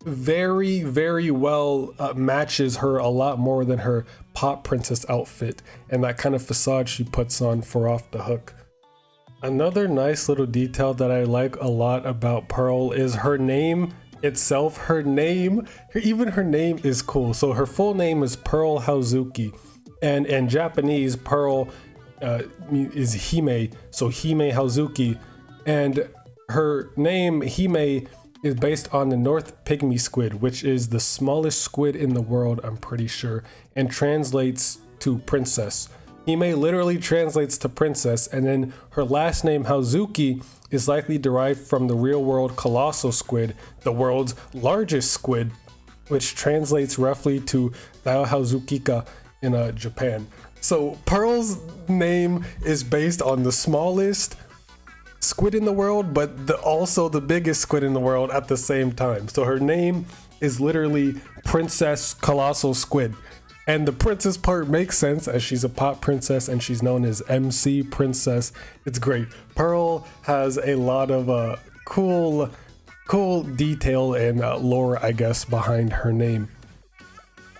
very well matches her a lot more than her pop princess outfit and that kind of facade she puts on for Off the Hook. Another nice little detail that I like a lot about Pearl is her name itself. Her name is cool. So her full name is Pearl Hazuki, and in Japanese, Pearl is Hime, so Hime Hazuki, and her name Hime is based on the North Pygmy squid, which is the smallest squid in the world, I'm pretty sure, and translates to princess. Hime literally translates to princess, and then her last name Hazuki is likely derived from the real world colossal squid, the world's largest squid, which translates roughly to Dao Hazukika in Japan. So Pearl's name is based on the smallest squid in the world, but also the biggest squid in the world at the same time. So her name is literally Princess Colossal Squid. And the princess part makes sense as she's a pop princess and she's known as MC Princess. It's great. Pearl has a lot of cool detail and lore, I guess, behind her name.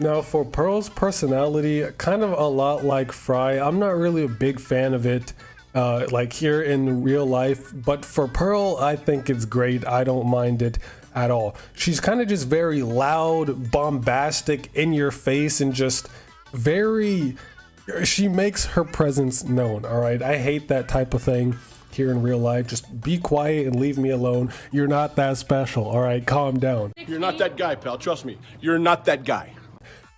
Now for Pearl's personality, kind of a lot like Frye. I'm not really a big fan of it like here in real life, but for Pearl, I think it's great. I don't mind it at all. She's kind of just very loud, bombastic, in your face, and just she makes her presence known. All right, I hate that type of thing here in real life. Just be quiet and leave me alone. You're not that special. All right, calm down. You're not that guy, pal. Trust me, you're not that guy.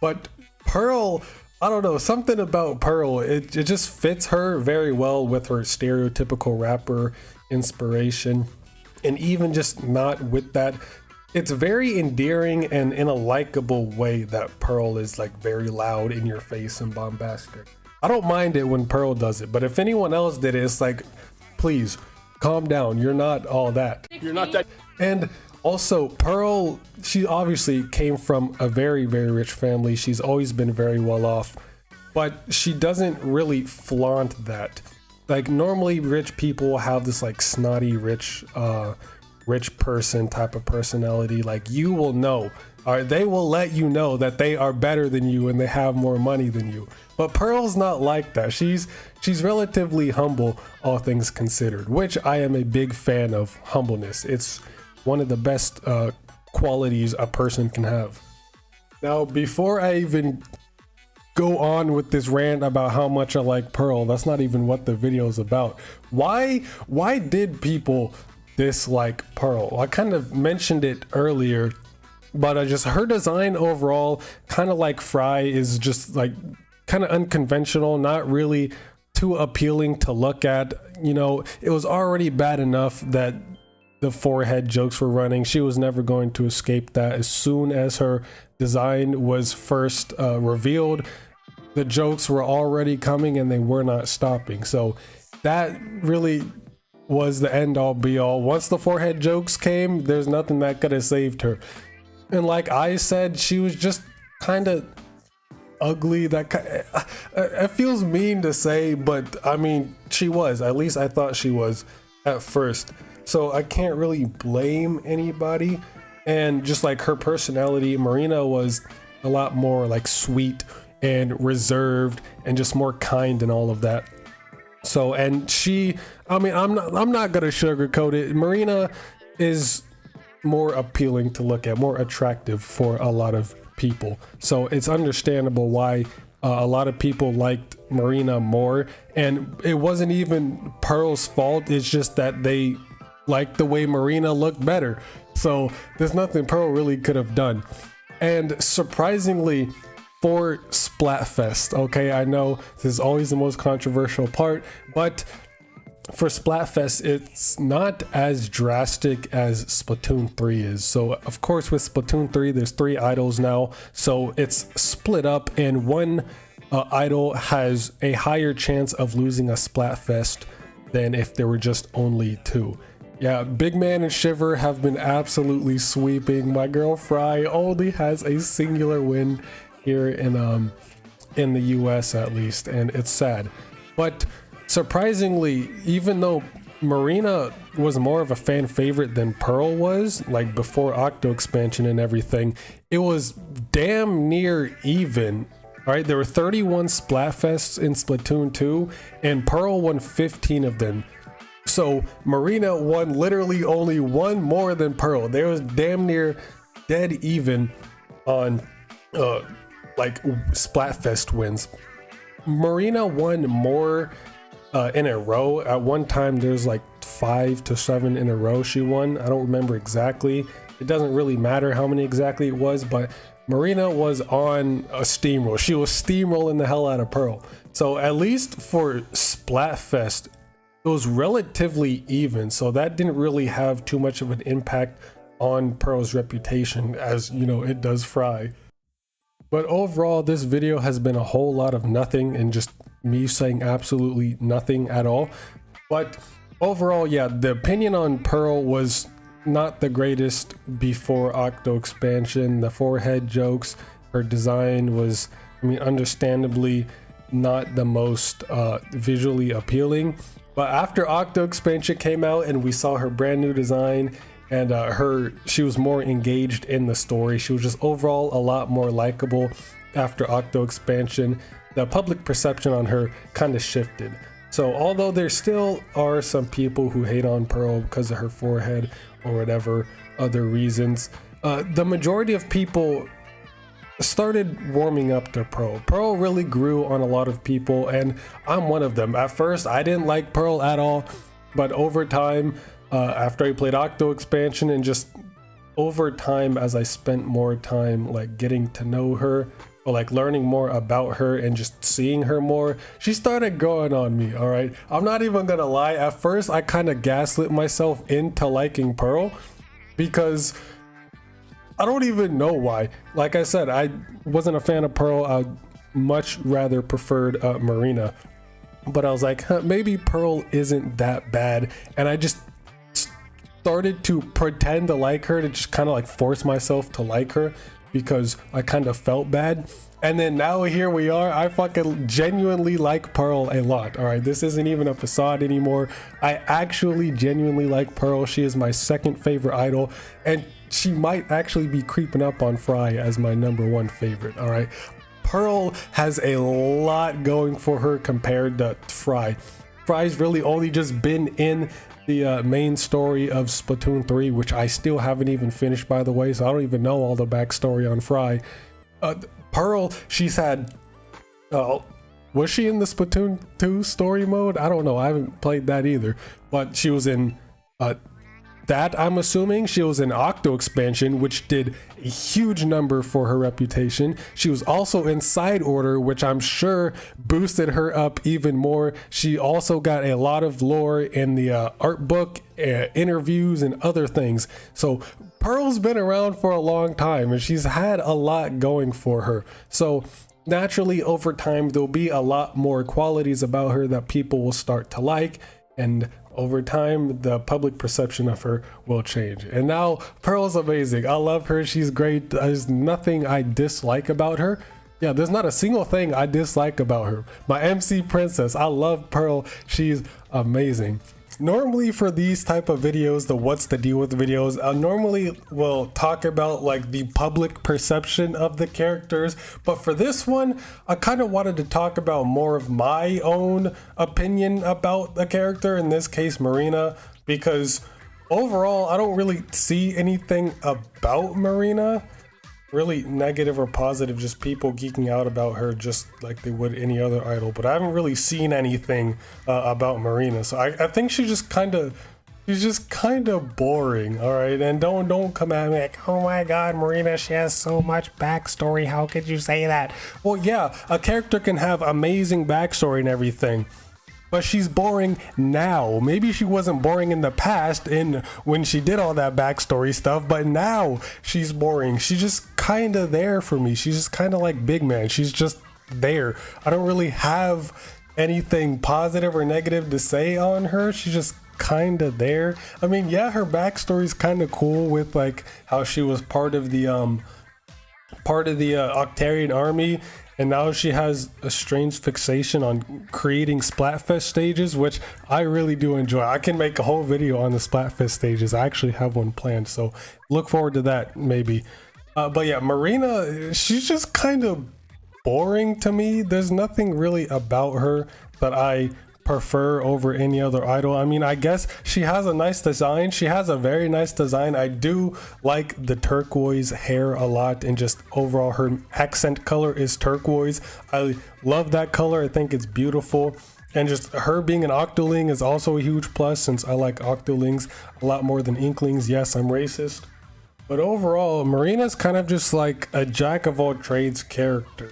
But Pearl, I don't know, something about Pearl, it just fits her very well with her stereotypical rapper inspiration. And even just not with that, it's very endearing and in a likable way that Pearl is like very loud, in your face, and bombastic. I don't mind it when Pearl does it, but if anyone else did it, it's like, please calm down. You're not all that. You're not that. And also, Pearl, she obviously came from a very rich family. She's always been very well off, but she doesn't really flaunt that. Like normally rich people have this like snotty rich rich person type of personality, like you will know, all right, they will let you know that they are better than you and they have more money than you. But Pearl's not like that. She's relatively humble, all things considered, which I am a big fan of. Humbleness, it's one of the best qualities a person can have. Now, before I even go on with this rant about how much I like Pearl, that's not even what the video is about. Why did people dislike Pearl? I kind of mentioned it earlier, but I just, her design overall, kind of like Frye, is just like kind of unconventional, not really too appealing to look at. You know, it was already bad enough that the forehead jokes were running. She was never going to escape that. As soon as her design was first revealed, the jokes were already coming and they were not stopping. So that really was the end all be all. Once the forehead jokes came, there's nothing that could have saved her. And like I said, she was just kind of ugly. It feels mean to say, but I mean, she was. At least I thought she was at first. So I can't really blame anybody. And just like her personality, Marina was a lot more like sweet and reserved and just more kind and all of that. So, and she, I mean, I'm not gonna sugarcoat it. Marina is more appealing to look at, more attractive for a lot of people. So it's understandable why a lot of people liked Marina more. And it wasn't even Pearl's fault. It's just that they liked the way Marina looked better. So there's nothing Pearl really could have done. And surprisingly, for Splatfest, okay, I know this is always the most controversial part, but for Splatfest, it's not as drastic as Splatoon 3 is. So of course with Splatoon 3, there's 3 idols now, so it's split up, and one idol has a higher chance of losing a Splatfest than if there were just only 2. Yeah, Big Man and Shiver have been absolutely sweeping. My girl Frye only has a singular win here in the US at least, and it's sad. But surprisingly, even though Marina was more of a fan favorite than Pearl was, like before Octo expansion and everything, it was damn near even. All right, there were 31 Splatfests in Splatoon 2, and Pearl won 15 of them. So Marina won literally only one more than Pearl. There was damn near dead even on like Splatfest wins. Marina won more in a row. At one time there's like 5 to 7 in a row she won. I don't remember exactly. It doesn't really matter how many exactly it was, but Marina was on a steamroll. She was steamrolling the hell out of Pearl. So at least for Splatfest, it was relatively even. So that didn't really have too much of an impact on Pearl's reputation, as you know it does Frye. But overall, this video has been a whole lot of nothing and just me saying absolutely nothing at all. But overall, yeah, the opinion on Pearl was not the greatest before Octo expansion. The forehead jokes, her design was, I mean, understandably not the most visually appealing. But after Octo expansion came out and we saw her brand new design, and she was more engaged in the story. She was just overall a lot more likable after Octo expansion. The public perception on her kind of shifted. So although there still are some people who hate on Pearl because of her forehead or whatever other reasons, the majority of people started warming up to Pearl. Pearl really grew on a lot of people, and I'm one of them. At first, I didn't like Pearl at all, but over time, after I played Octo expansion and just over time, as I spent more time like getting to know her, or like learning more about her and just seeing her more, she started growing on me. All right, I'm not even gonna lie, at first I kind of gaslit myself into liking Pearl because I don't even know why. Like I said, I wasn't a fan of Pearl. I much rather preferred Marina, but I was like, huh, maybe Pearl isn't that bad, and I just started to pretend to like her, to just kind of like force myself to like her. because I kind of felt bad. And then now here we are. I fucking genuinely like Pearl a lot. All right, this isn't even a facade anymore. I actually genuinely like Pearl. She is my second favorite idol, and she might actually be creeping up on Frye as my #1 favorite. All right, Pearl has a lot going for her compared to Frye. Frye's really only just been in the main story of Splatoon 3, which I still haven't even finished, by the way, so I don't even know all the backstory on Frye. Pearl, she's had was she in the Splatoon 2 story mode? I don't know, I haven't played that either, but she was in that, I'm assuming. She was in Octo expansion, which did a huge number for her reputation. She was also in Side Order, which I'm sure boosted her up even more. She also got a lot of lore in the art book, interviews, and other things. So Pearl's been around for a long time, and she's had a lot going for her. So naturally, over time, there'll be a lot more qualities about her that people will start to like, and over time, the public perception of her will change. And now, Pearl's amazing. I love her. She's great. There's nothing I dislike about her. Yeah, there's not a single thing I dislike about her. My MC Princess, I love Pearl. She's amazing. Normally for these type of videos, the what's the deal with videos, I normally will talk about like the public perception of the characters, but for this one I kind of wanted to talk about more of my own opinion about the character, in this case Marina, because overall I don't really see anything about Marina really negative or positive, just people geeking out about her just like they would any other idol, but I haven't really seen anything about Marina. So I think she's just kind of boring. All right, and don't come at me like, oh my god, Marina, she has so much backstory, how could you say that? Well, yeah, a character can have amazing backstory and everything, but she's boring now. Maybe she wasn't boring in the past and when she did all that backstory stuff, but now she's boring. She's just kind of there for me. She's just kind of like Big Man. She's just there. I don't really have anything positive or negative to say on her. She's just kind of there. I mean, yeah, her backstory's kind of cool with like how she was part of the Octarian army, and now she has a strange fixation on creating Splatfest stages, which I really do enjoy. I can make a whole video on the Splatfest stages. I actually have one planned, so look forward to that maybe. But yeah, Marina, she's just kind of boring to me. There's nothing really about her that I prefer over any other idol. I mean, I guess she has a nice design. She has a very nice design. I do like the turquoise hair a lot, and just overall her accent color is turquoise. I love that color. I think it's beautiful, and just her being an Octoling is also a huge plus, since I like Octolings a lot more than Inklings. Yes, I'm racist, but overall Marina's kind of just like a jack of all trades character.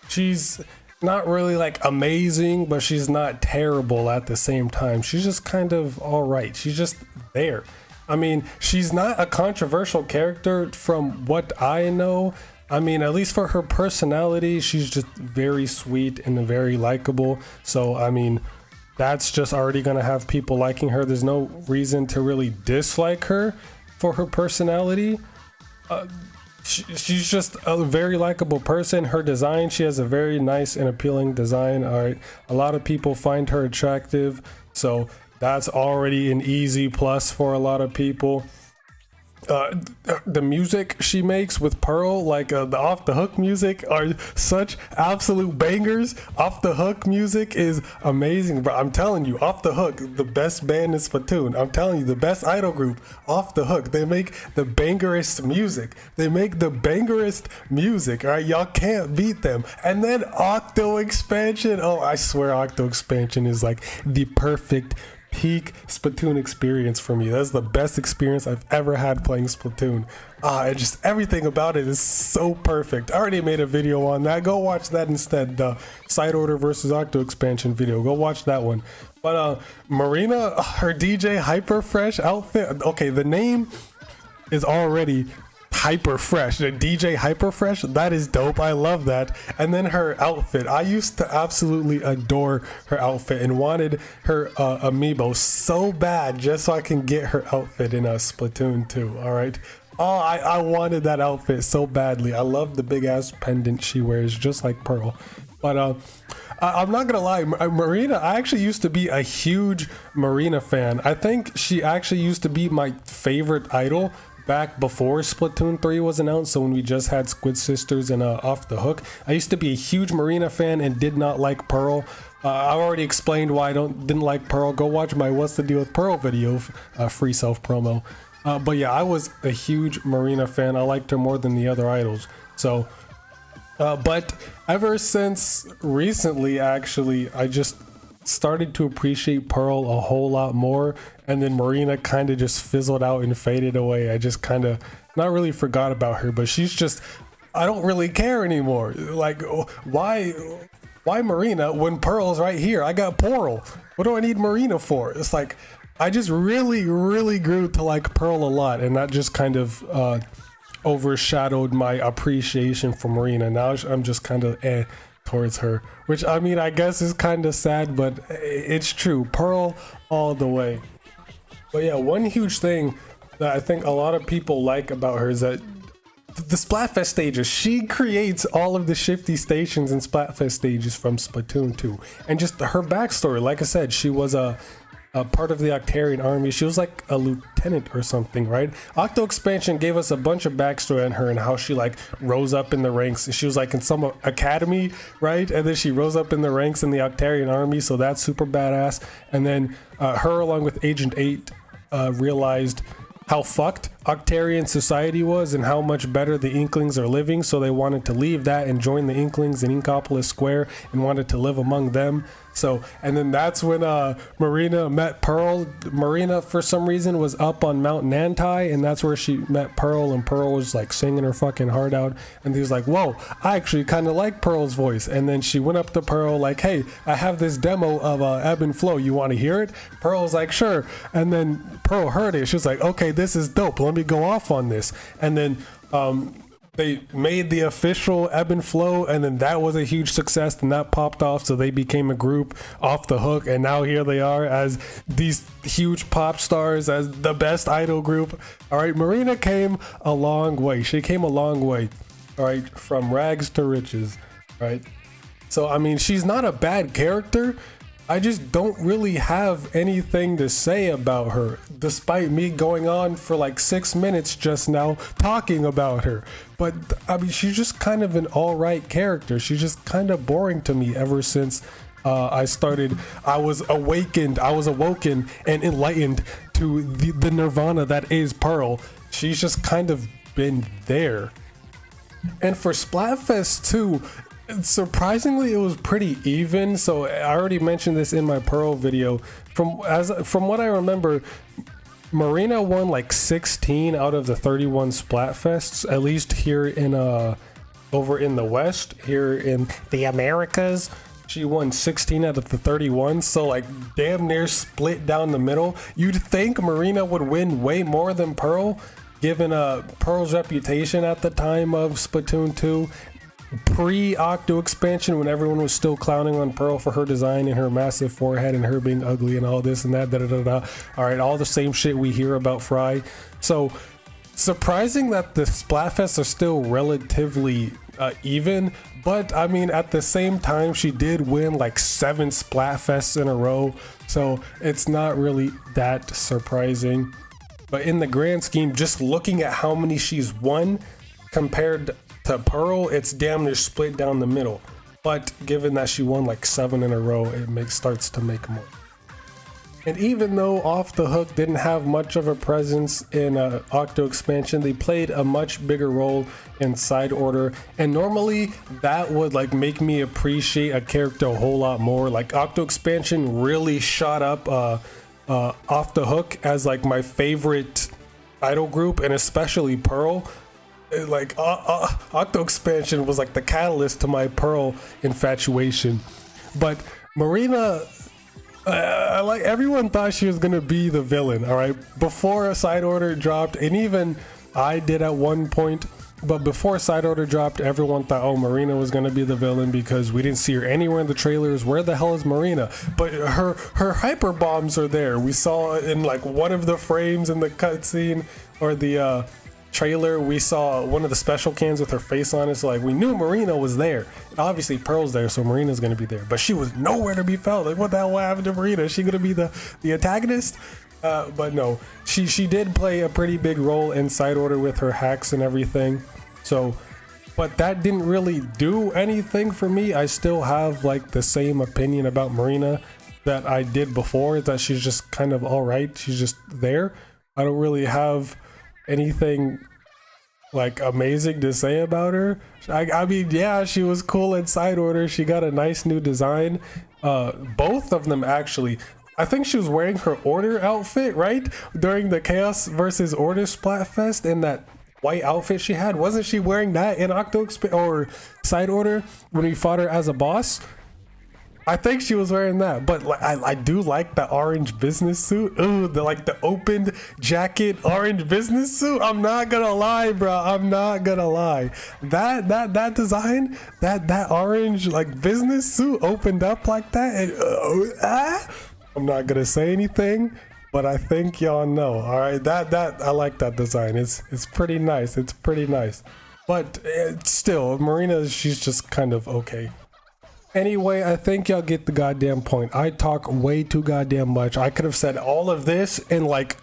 She's not really like amazing, but she's not terrible at the same time. She's just kind of all right. She's just there. I mean, she's not a controversial character from what I know. I mean, at least for her personality, she's just very sweet and very likable. So, I mean, that's just already gonna have people liking her. There's no reason to really dislike her for her personality. She's just a very likable person. Her design, she has a very nice and appealing design. All right, a lot of people find her attractive, so that's already an easy plus for a lot of people. The music she makes with Pearl, like the Off the Hook music, are such absolute bangers. Off the Hook music is amazing, bro. I'm telling you, Off the Hook, the best band in Splatoon. I'm telling you, the best idol group, Off the Hook. They make the bangerest music. All right, y'all can't beat them. And then Octo expansion. Oh, I swear, Octo expansion is like the perfect peak Splatoon experience for me. That's the best experience I've ever had playing Splatoon. And just everything about it is so perfect. I already made a video on that. Go watch that instead. The Side Order versus Octo expansion video. Go watch that one. But Marina, her DJ Hyper Fresh outfit. Okay, the name is already hyper fresh. The DJ Hyper Fresh, that is dope. I love that. And then her outfit, I used to absolutely adore her outfit and wanted her amiibo so bad just so I can get her outfit in a Splatoon 2. All right, Oh, I wanted that outfit so badly. I love the big ass pendant she wears, just like Pearl. But I'm not gonna lie, Marina, I actually used to be a huge Marina fan. I think she actually used to be my favorite idol back before Splatoon 3 was announced. So when we just had Squid Sisters and Off the Hook, I used to be a huge Marina fan and did not like Pearl. I already explained why I didn't like Pearl. Go watch my What's the Deal with Pearl video, free self promo. But yeah, I was a huge Marina fan. I liked her more than the other idols. So, but ever since recently, actually, I just started to appreciate Pearl a whole lot more. And then Marina kind of just fizzled out and faded away. I just kind of not really forgot about her, but she's just, I don't really care anymore. Like, why Marina when Pearl's right here? I got Pearl. What do I need Marina for? It's like, I just really grew to like Pearl a lot, and that just kind of overshadowed my appreciation for Marina. Now I'm just kind of towards her, which I mean, I guess is kind of sad, but it's true. Pearl all the way. But yeah, one huge thing that I think a lot of people like about her is that the Splatfest stages, she creates all of the shifty stations and Splatfest stages from Splatoon 2. And just her backstory, like I said, she was a part of the Octarian army. She was like a lieutenant or something, right? Octo Expansion gave us a bunch of backstory on her and how she like rose up in the ranks. She was like in some academy, right? And then she rose up in the ranks in the Octarian army, so that's super badass. And then her along with Agent 8 realized how fucked Octarian society was and how much better the Inklings are living, so they wanted to leave that and join the Inklings in Inkopolis Square and wanted to live among them. So, and then that's when Marina met Pearl. Marina, for some reason, was up on Mount Nantai, and that's where she met Pearl, and Pearl was like singing her fucking heart out, and he was like, whoa, I actually kind of like Pearl's voice. And then she went up to Pearl like, hey, I have this demo of Ebb and Flow, you want to hear it? Pearl was like, sure. And then Pearl heard it. She was like, okay, this is dope, let me go off on this. And then they made the official Ebb and Flow, and then that was a huge success, and that popped off, so they became a group, Off the Hook, and now here they are as these huge pop stars, as the best idol group. All right, Marina came a long way. She came a long way, all right, from rags to riches, right? So I mean, she's not a bad character. I just don't really have anything to say about her, despite me going on for like 6 minutes just now talking about her. But I mean, she's just kind of an alright character. She's just kind of boring to me ever since I was awoken and enlightened to the nirvana that is Pearl. She's just kind of been there. And for Splatfest 2, surprisingly, it was pretty even. So I already mentioned this in my Pearl video. From what I remember, Marina won like 16 out of the 31 Splatfests, at least here in over in the West, here in the Americas. She won 16 out of the 31, so like damn near split down the middle. You'd think Marina would win way more than Pearl, given Pearl's reputation at the time of Splatoon 2. Pre-Octo Expansion, when everyone was still clowning on Pearl for her design and her massive forehead and her being ugly and all this and that, all right, all the same shit we hear about Frye. So surprising that the Splatfests are still relatively even, but I mean, at the same time, she did win like 7 Splatfests in a row, so it's not really that surprising. But in the grand scheme, just looking at how many she's won compared to Pearl, it's damn near split down the middle. But given that she won like 7 in a row, it starts to make more. And even though Off the Hook didn't have much of a presence in Octo Expansion, they played a much bigger role in Side Order. And normally that would like make me appreciate a character a whole lot more. Like Octo Expansion really shot up Off the Hook as like my favorite idol group, and especially Pearl. Like Octo Expansion was like the catalyst to my Pearl infatuation. But Marina, like everyone thought she was gonna be the villain, all right, before Side Order dropped, and even I did at one point. But before Side Order dropped, everyone thought, oh, Marina was gonna be the villain because we didn't see her anywhere in the trailers. Where the hell is Marina? But her hyper bombs are there. We saw in like one of the frames in the cutscene or the trailer, we saw one of the special cans with her face on it. So like we knew Marina was there. Obviously Pearl's there, so Marina's gonna be there. But she was nowhere to be found. Like what the hell happened to Marina? Is she gonna be the antagonist? But no, she did play a pretty big role in Side Order with her hacks and everything. So, but that didn't really do anything for me. I still have like the same opinion about Marina that I did before, that she's just kind of all right. She's just there. I don't really have anything like amazing to say about her. I mean, yeah, she was cool in Side Order. She got a nice new design. Both of them actually. I think she was wearing her Order outfit, right? During the Chaos versus Order Splatfest, in that white outfit she had. Wasn't she wearing that in or Side Order when we fought her as a boss? I think she was wearing that, but like, I do like the orange business suit. Ooh, the opened jacket orange business suit. I'm not gonna lie, bro. I'm not gonna lie. That design, that orange like business suit opened up like that. And, I'm not gonna say anything, but I think y'all know. All right, that I like that design. It's pretty nice. It's pretty nice, but still, Marina, she's just kind of okay. Anyway, I think y'all get the goddamn point. I talk way too goddamn much. I could have said all of this in like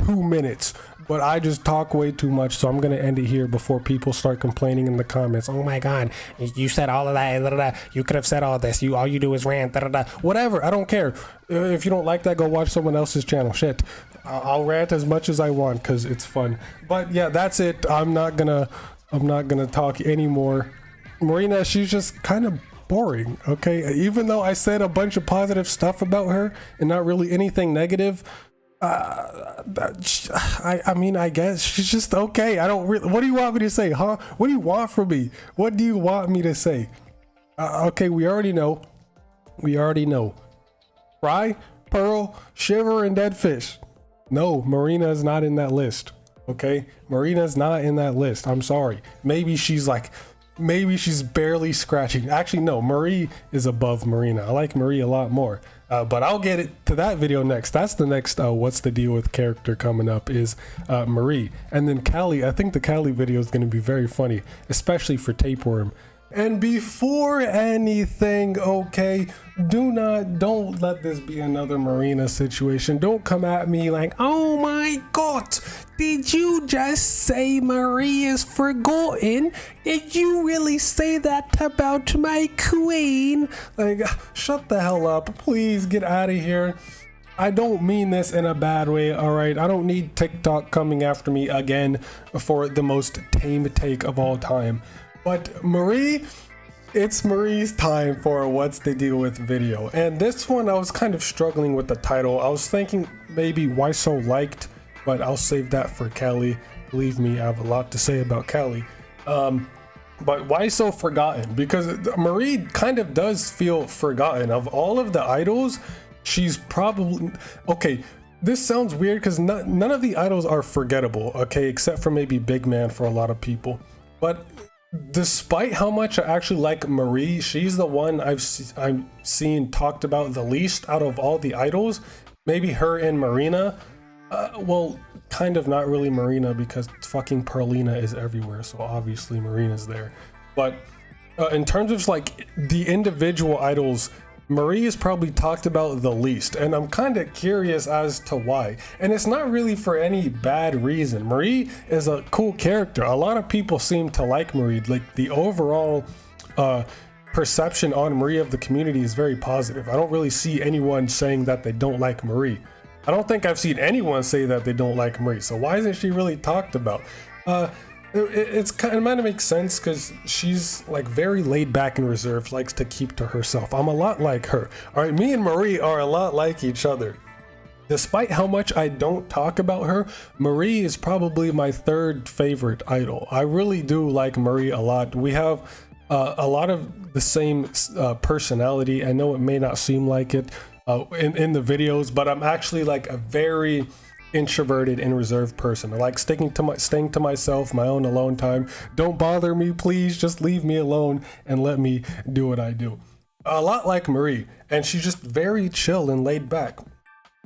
2 minutes, but I just talk way too much, so I'm gonna end it here before people start complaining in the comments. Oh my god, you said all of that, da, da, da. You could have said all this. All you do is rant, da, da, da. Whatever, I don't care. If you don't like that, go watch someone else's channel. Shit, I'll rant as much as I want because it's fun. But yeah, that's it. I'm not gonna talk anymore. Marina, she's just kind of boring, okay? Even though I said a bunch of positive stuff about her and not really anything negative, I mean, I guess she's just okay. I don't really. What do you want me to say, huh? What do you want from me? What do you want me to say? Okay, we already know. Frye, Pearl, Shiver, and Dead Fish. No, Marina is not in that list. Okay, Marina's not in that list. I'm sorry. Maybe she's barely scratching. Actually, no, Marie is above Marina. I like Marie a lot more. But I'll get it to that video next. That's the next what's the deal with character coming up is Marie. And then Callie. I think the Callie video is going to be very funny, especially for Tapeworm. And before anything, okay, don't let this be another Marina situation. Don't come at me like, oh my god, did you just say Marie is forgotten? Did you really say that about my queen? Like, shut the hell up, please get out of here. I don't mean this in a bad way, alright? I don't need TikTok coming after me again for the most tame take of all time. But Marie, it's Marie's time for what's the deal with video. And this one I was kind of struggling with the title. I was thinking maybe why so liked, but I'll save that for Callie. Believe me, I have a lot to say about Callie. But why so forgotten? Because Marie kind of does feel forgotten. Of all of the idols, she's probably... Okay, this sounds weird because none of the idols are forgettable, okay? Except for maybe Big Man for a lot of people. But despite how much I actually like Marie, she's the one I've seen talked about the least out of all the idols. Maybe her and Marina. Well, kind of not really Marina because fucking Pearlina is everywhere, so obviously Marina's there. But in terms of like the individual idols, Marie is probably talked about the least, and I'm kind of curious as to why. And it's not really for any bad reason. Marie is a cool character. A lot of people seem to like Marie. Like the overall perception on Marie of the community is very positive. I don't really see anyone saying that they don't like Marie. I don't think I've seen anyone say that they don't like Marie. So why isn't she really talked about? It's kind of might make sense because she's like very laid back and reserved, likes to keep to herself. I'm a lot like her. All right, me and Marie are a lot like each other. Despite how much I don't talk about her, Marie is probably my third favorite idol. I really do like Marie a lot. We have a lot of the same personality. I know it may not seem like it in the videos, but I'm actually like a very introverted and reserved person. I like staying to myself, my own alone time. Don't bother me, please. Just leave me alone and let me do what I do. A lot like Marie, and she's just very chill and laid back.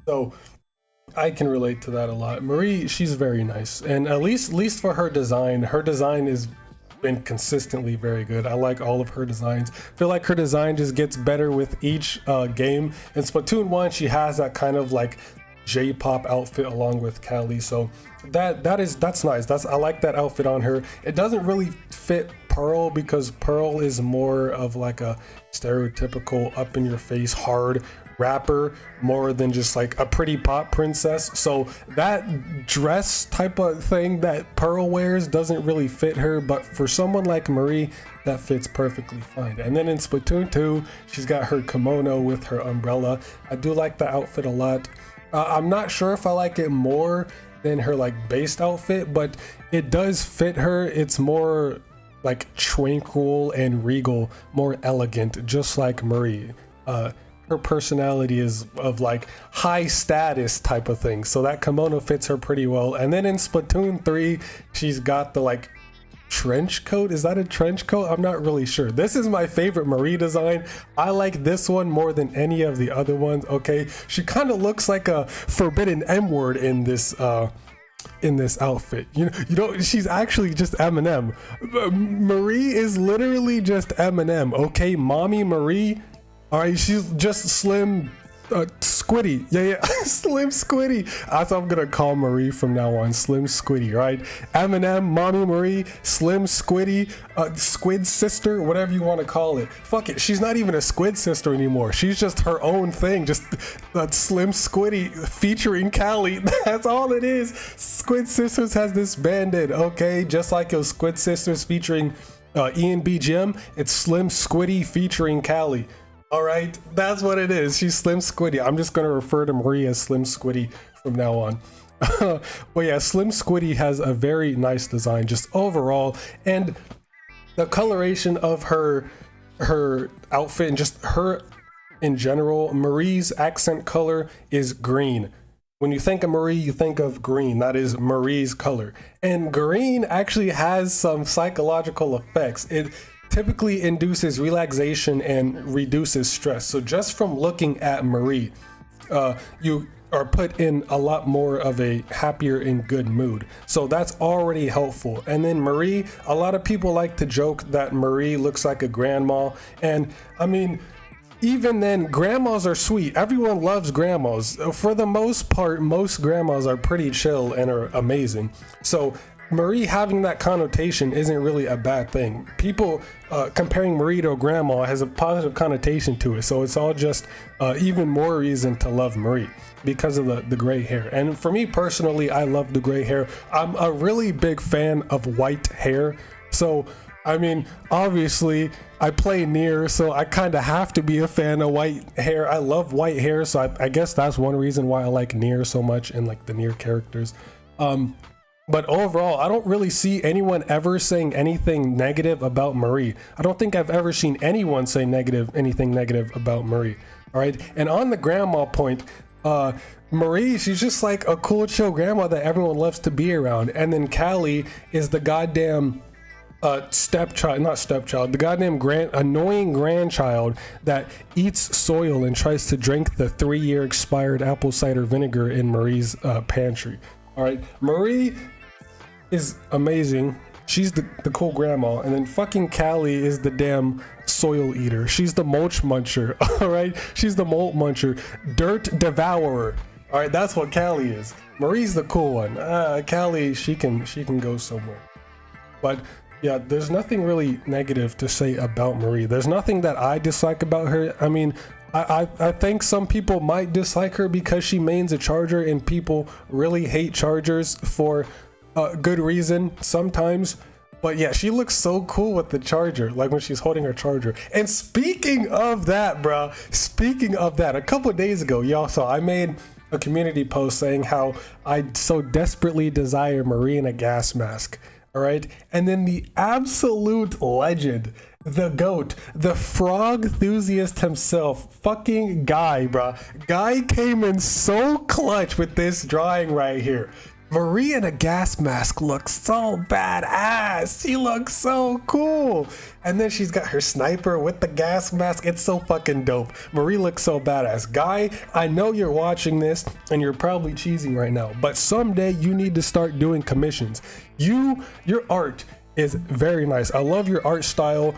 So I can relate to that a lot. Marie, she's very nice, and at least for her design is been consistently very good. I like all of her designs. Feel like her design just gets better with each game. In Splatoon 1, she has that kind of like J-pop outfit along with Callie, so that's nice. I like that outfit on her. It doesn't really fit Pearl because Pearl is more of like a stereotypical up in your face hard rapper more than just like a pretty pop princess, so that dress type of thing that Pearl wears doesn't really fit her, but for someone like Marie, that fits perfectly fine. And then in Splatoon 2, she's got her kimono with her umbrella. I do like the outfit a lot. I'm not sure if I like it more than her like based outfit, but it does fit her. It's more like tranquil and regal, more elegant, just like Marie. Her personality is of like high status type of thing, so that kimono fits her pretty well. And then in Splatoon 3, she's got the like trench coat. Is that a trench coat? I'm not really sure. This is my favorite Marie design. I like this one more than any of the other ones. Okay, she kind of looks like a forbidden M-word in this outfit. You know, she's actually just Eminem. Marie is literally just Eminem. Okay, mommy Marie. All right, she's just Slim Squiddy. Yeah, Slim Squiddy. That's what I'm gonna call Marie from now on, Slim Squiddy, right? Eminem, Mommy Marie, Slim Squiddy, Squid Sister, whatever you want to call it. Fuck it, she's not even a Squid Sister anymore. She's just her own thing, just Slim Squiddy featuring Callie. That's all it is. Squid Sisters has disbanded, okay? Just like it was Squid Sisters featuring Ian B. Jim, it's Slim Squiddy featuring Callie. All right, that's what it is. She's Slim Squiddy. I'm just going to refer to Marie as Slim Squiddy from now on. But yeah, Slim Squiddy has a very nice design just overall, and the coloration of her outfit and just her in general. Marie's accent color is green. When you think of Marie, you think of green. That is Marie's color. And green actually has some psychological effects. It typically induces relaxation and reduces stress. So just from looking at Marie, you are put in a lot more of a happier and good mood. So that's already helpful. And then Marie, a lot of people like to joke that Marie looks like a grandma. And I mean, even then, grandmas are sweet. Everyone loves grandmas. For the most part, most grandmas are pretty chill and are amazing. So Marie having that connotation isn't really a bad thing. People comparing Marie to a grandma has a positive connotation to it. So it's all just even more reason to love Marie because of the gray hair. And for me personally, I love the gray hair. I'm a really big fan of white hair. So I mean, obviously I play Nier, so I kind of have to be a fan of white hair. I love white hair, so I guess that's one reason why I like Nier so much and like the Nier characters. But overall, I don't really see anyone ever saying anything negative about Marie. I don't think I've ever seen anyone say anything negative about Marie. All right, and on the grandma point, Marie, she's just like a cool, chill grandma that everyone loves to be around. And then Callie is the goddamn the goddamn annoying grandchild that eats soil and tries to drink the 3-year expired apple cider vinegar in Marie's pantry. All right, Marie is amazing. She's the cool grandma, and then fucking Callie is the damn soil eater. She's the mulch muncher. All right, she's the mulch muncher, dirt devourer. All right, that's what Callie is. Marie's the cool one. Callie, she can go somewhere. But yeah, there's nothing really negative to say about Marie. There's nothing that I dislike about her. I mean, I think some people might dislike her because she mains a charger, and people really hate chargers for good reason sometimes. But yeah, she looks so cool with the charger, like when she's holding her charger. And speaking of that, bro, a couple of days ago, y'all saw I made a community post saying how I so desperately desire Marina gas mask. All right, and then the absolute legend, the GOAT, the Fryethusiast himself, fucking Guy, bro. Guy came in so clutch with this drawing right here. Marie in a gas mask looks so badass. She looks so cool. And then she's got her sniper with the gas mask. It's so fucking dope. Marie looks so badass. Guy, I know you're watching this and you're probably cheesing right now, but someday you need to start doing commissions. Your art is very nice. I love your art style.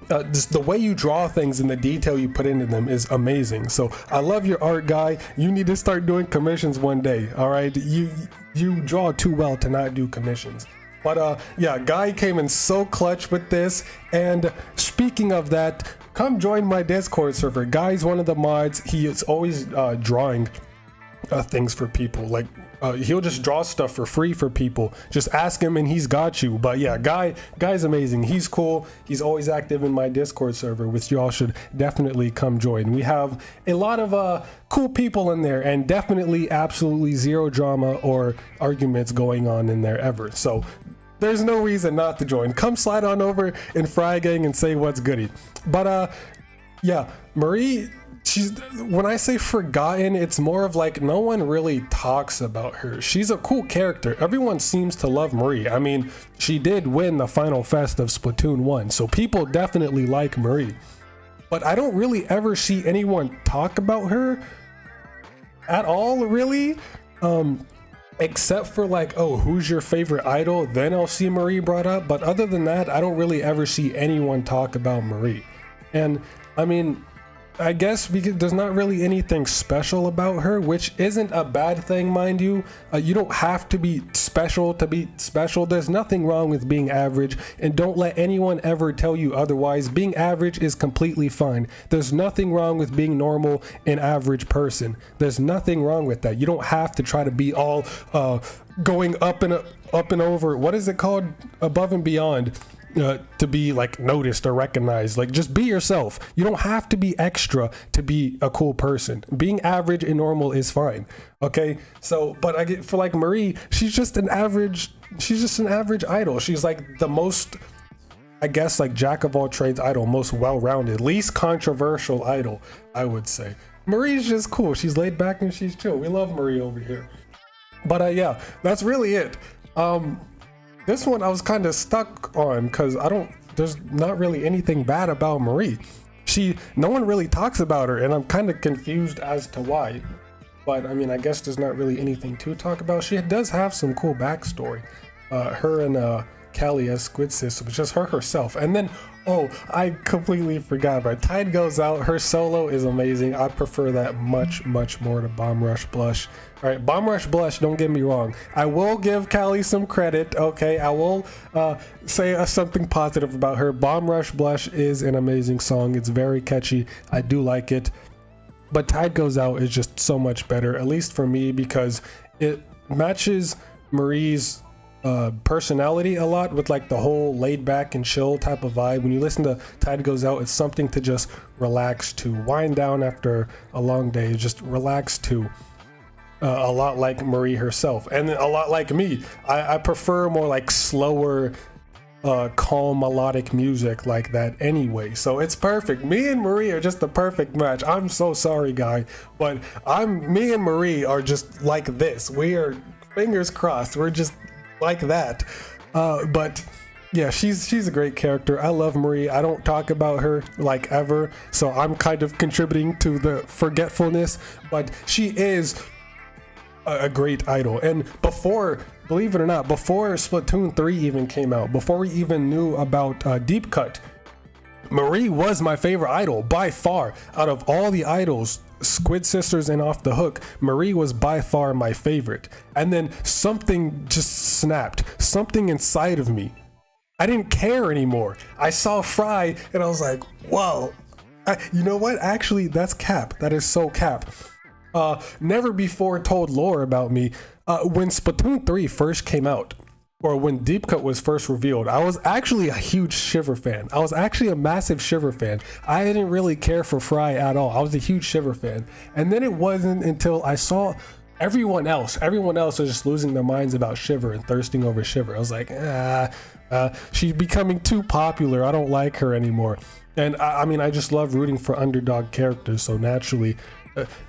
Just the way you draw things and the detail you put into them is amazing. So I love your art, Guy. You need to start doing commissions one day. All right, you draw too well to not do commissions. But yeah, Guy came in so clutch with this. And speaking of that, come join my Discord server. Guy's one of the mods. He is always drawing things for people. Like he'll just draw stuff for free for people. Just ask him and he's got you. But yeah, Guy's amazing. He's cool. He's always active in my Discord server, which y'all should definitely come join. We have a lot of cool people in there, and definitely absolutely zero drama or arguments going on in there ever. So there's no reason not to join. Come slide on over in Frye Gang and say what's goody. But yeah, Marie, when I say forgotten, it's more of like no one really talks about her. She's a cool character. Everyone seems to love Marie. I mean, she did win the final fest of Splatoon 1, so people definitely like Marie. But I don't really ever see anyone talk about her at all, really. Except for like, oh, who's your favorite idol? Then I'll see Marie brought up. But other than that, I don't really ever see anyone talk about Marie. And I mean, I guess because there's not really anything special about her, which isn't a bad thing, mind you. You don't have to be special to be special. There's nothing wrong with being average, and don't let anyone ever tell you otherwise. Being average is completely fine. There's nothing wrong with being normal, an average person. There's nothing wrong with that. You don't have to try to be all going up and over. What is it called? Above and beyond. To be like noticed or recognized. Like, just be yourself. You don't have to be extra to be a cool person. Being average and normal is fine. Okay, so but I get for like Marie, she's just an average idol. She's like the most, I guess, like jack of all trades idol, most well-rounded, least controversial idol, I would say. Marie's just cool. She's laid back and she's chill. We love Marie over here. But yeah, that's really it. This one I was kind of stuck on because there's not really anything bad about Marie. No one really talks about her, and I'm kind of confused as to why. But I mean, I guess there's not really anything to talk about. She does have some cool backstory. Her and Callie as Squid Sisters, just her herself. And then, oh, I completely forgot about Tide Goes Out. Her solo is amazing. I prefer that much more to Bomb Rush Blush. All right, Bomb Rush Blush, don't get me wrong. I will give Callie some credit, okay? I will say something positive about her. Bomb Rush Blush is an amazing song. It's very catchy. I do like it. But Tide Goes Out is just so much better, at least for me, because it matches Marie's personality a lot with like the whole laid back and chill type of vibe. When you listen to Tide Goes Out, it's something to just relax to, wind down after a long day, just relax to. A lot like Marie herself, and a lot like me. I prefer more like slower, calm melodic music like that anyway, so it's perfect. Me and Marie are just the perfect match. I'm so sorry, Guy, but me and Marie are just like this. We are, fingers crossed, we're just like that. But yeah, she's a great character. I love Marie. I don't talk about her like ever, so I'm kind of contributing to the forgetfulness, but she is a great idol. And before, believe it or not, before Splatoon 3 even came out, before we even knew about Deep Cut, Marie was my favorite idol by far. Out of all the idols, Squid Sisters and Off the Hook, Marie was by far my favorite. And then something just snapped, something inside of me. I didn't care anymore. I saw Frye and I was like, whoa, you know what? Actually, that's cap. That is so cap. Never before told lore about me. When Splatoon 3 first came out, or when Deep Cut was first revealed, I was actually a huge Shiver fan. I was actually a massive Shiver fan. I didn't really care for Frye at all. I was a huge Shiver fan. And then it wasn't until I saw everyone else was just losing their minds about Shiver and thirsting over Shiver. I was like, she's becoming too popular. I don't like her anymore. And I mean, I just love rooting for underdog characters, so naturally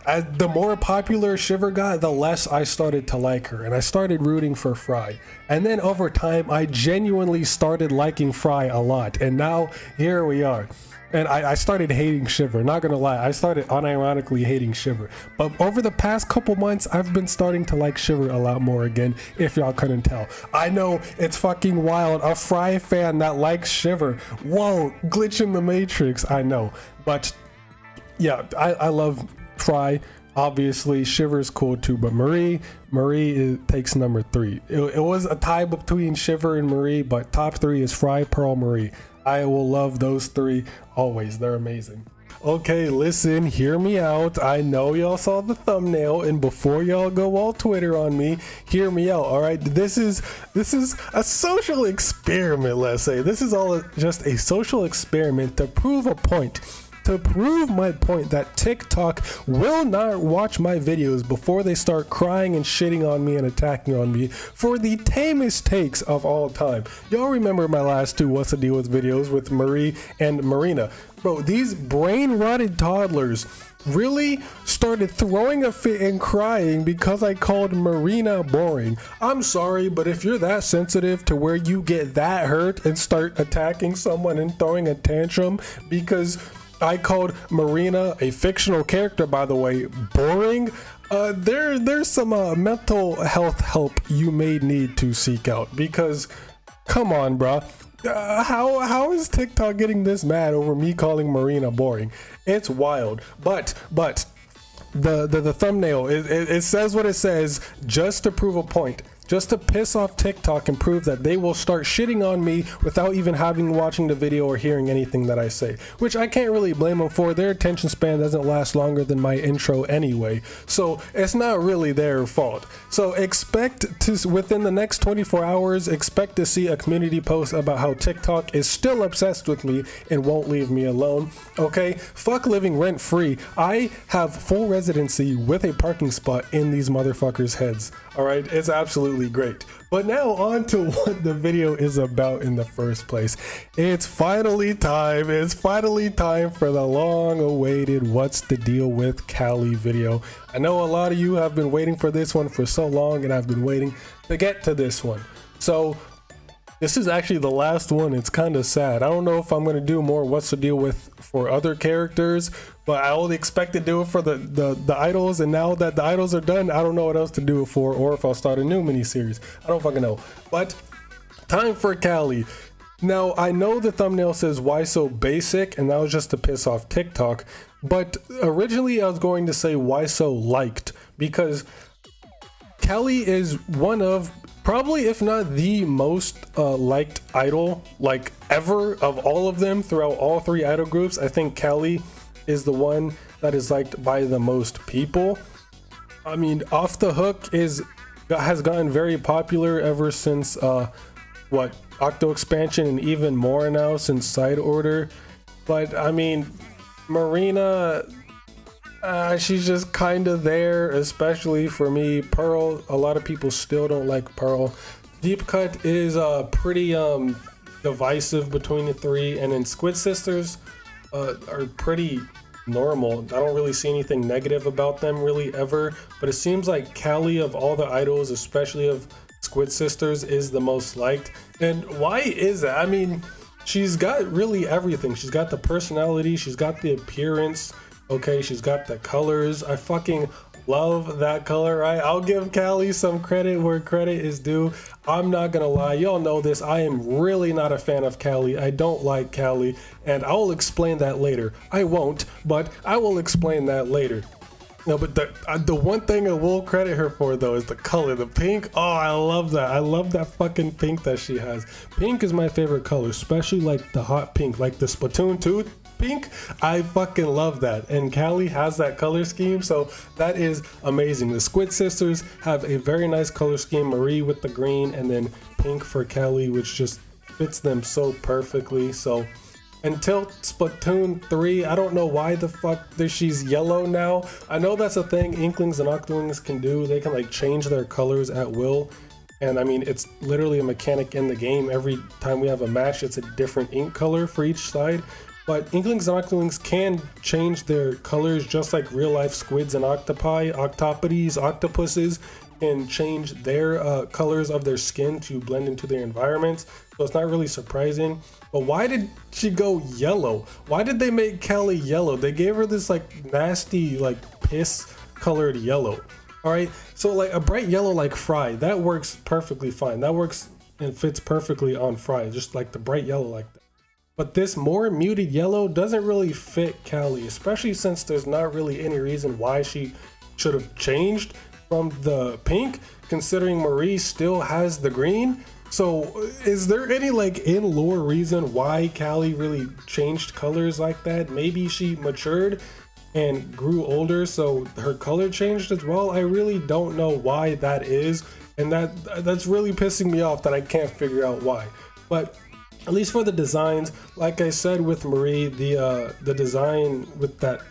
As the more popular Shiver got, the less I started to like her, and I started rooting for Frye. And then over time, I genuinely started liking Frye a lot, and now here we are. And I started hating Shiver, not gonna lie, I started unironically hating Shiver. But over the past couple months, I've been starting to like Shiver a lot more again, if y'all couldn't tell. I know, it's fucking wild, a Frye fan that likes Shiver. Whoa, glitch in the Matrix, I know. But yeah, I love Frye. Obviously Shiver's cool too, but Marie takes number 3. It was a tie between Shiver and Marie, but top 3 is Frye, Pearl, Marie. I will love those 3 always. They're amazing. Okay, listen, hear me out. I know y'all saw the thumbnail, and before y'all go all Twitter on me, hear me out. All right, this is a social experiment. Let's say this is all just a social experiment to prove a point. To prove my point that TikTok will not watch my videos before they start crying and shitting on me and attacking on me for the tamest takes of all time. Y'all remember my last 2 What's the Deal with videos with Marie and Marina. Bro, these brain-rotted toddlers really started throwing a fit and crying because I called Marina boring. I'm sorry, but if you're that sensitive to where you get that hurt and start attacking someone and throwing a tantrum because I called Marina, a fictional character by the way, boring, there's some mental health help you may need to seek out, because come on bruh, how is TikTok getting this mad over me calling Marina boring? It's wild. But the thumbnail, it says what it says just to prove a point. Just to piss off TikTok and prove that they will start shitting on me without even watching the video or hearing anything that I say, which I can't really blame them for. Their attention span doesn't last longer than my intro anyway, so it's not really their fault. So expect to, within the next 24 hours, expect to see a community post about how TikTok is still obsessed with me and won't leave me alone. Okay, fuck living rent free. I have full residency with a parking spot in these motherfuckers' heads. All right, it's absolutely great. But now on to what the video is about in the first place. It's finally time for the long awaited What's the Deal with Callie video. I know a lot of you have been waiting for this one for so long, and I've been waiting to get to this one. So this is actually the last one. It's kind of sad. I don't know if I'm going to do more What's the Deal with for other characters, but I only expect to do it for the idols, and now that the idols are done, I don't know what else to do it for, or if I'll start a new mini-series. I don't fucking know. But time for Callie. Now, I know the thumbnail says why so basic, and that was just to piss off TikTok, but originally I was going to say why so liked, because Callie is one of, probably if not the most liked idol like ever of all of them throughout all 3 idol groups. I think Callie is the one that is liked by the most people. I mean, Off the Hook has gotten very popular ever since Octo Expansion, and even more now since Side Order. But I mean, Marina, she's just kind of there, especially for me. Pearl, a lot of people still don't like Pearl. Deep Cut is pretty divisive between the 3, and then Squid Sisters are pretty normal. I don't really see anything negative about them really ever, but it seems like Callie of all the idols, especially of Squid Sisters, is the most liked. And why is that? I mean, she's got really everything. She's got the personality, she's got the appearance, okay, she's got the colors. I fucking love that color, right? I'll give Callie some credit where credit is due. I'm not gonna lie, y'all know this, I am really not a fan of Callie. I don't like Callie, and I'll explain that later. I won't, but I will explain that later. No, but the one thing I will credit her for though is the color, the pink. Oh, I love that. I love that fucking pink that she has. Pink is my favorite color, especially like the hot pink, like the Splatoon 2 pink. I fucking love that, and Callie has that color scheme, so that is amazing. The Squid Sisters have a very nice color scheme, Marie with the green, and then pink for Callie, which just fits them so perfectly. So until Splatoon 3, I don't know why the fuck she's yellow now. I know that's a thing Inklings and Octolings can do. They can like change their colors at will, and I mean, it's literally a mechanic in the game. Every time we have a match, it's a different ink color for each side. But Inklings and Octolings can change their colors just like real life squids and octopi, octopodes, octopuses can change their colors of their skin to blend into their environments. So it's not really surprising. But why did she go yellow? Why did they make Callie yellow? They gave her this like nasty, like piss colored yellow. All right, so like a bright yellow like Frye, that works perfectly fine. That works and fits perfectly on Frye, just like the bright yellow like that. But this more muted yellow doesn't really fit Callie, especially since there's not really any reason why she should have changed from the pink, considering Marie still has the green. So is there any like in lore reason why Callie really changed colors like that? Maybe she matured and grew older, so her color changed as well. I really don't know why that is, and that's really pissing me off that I can't figure out why. But at least for the designs, like I said with Marie, the design with that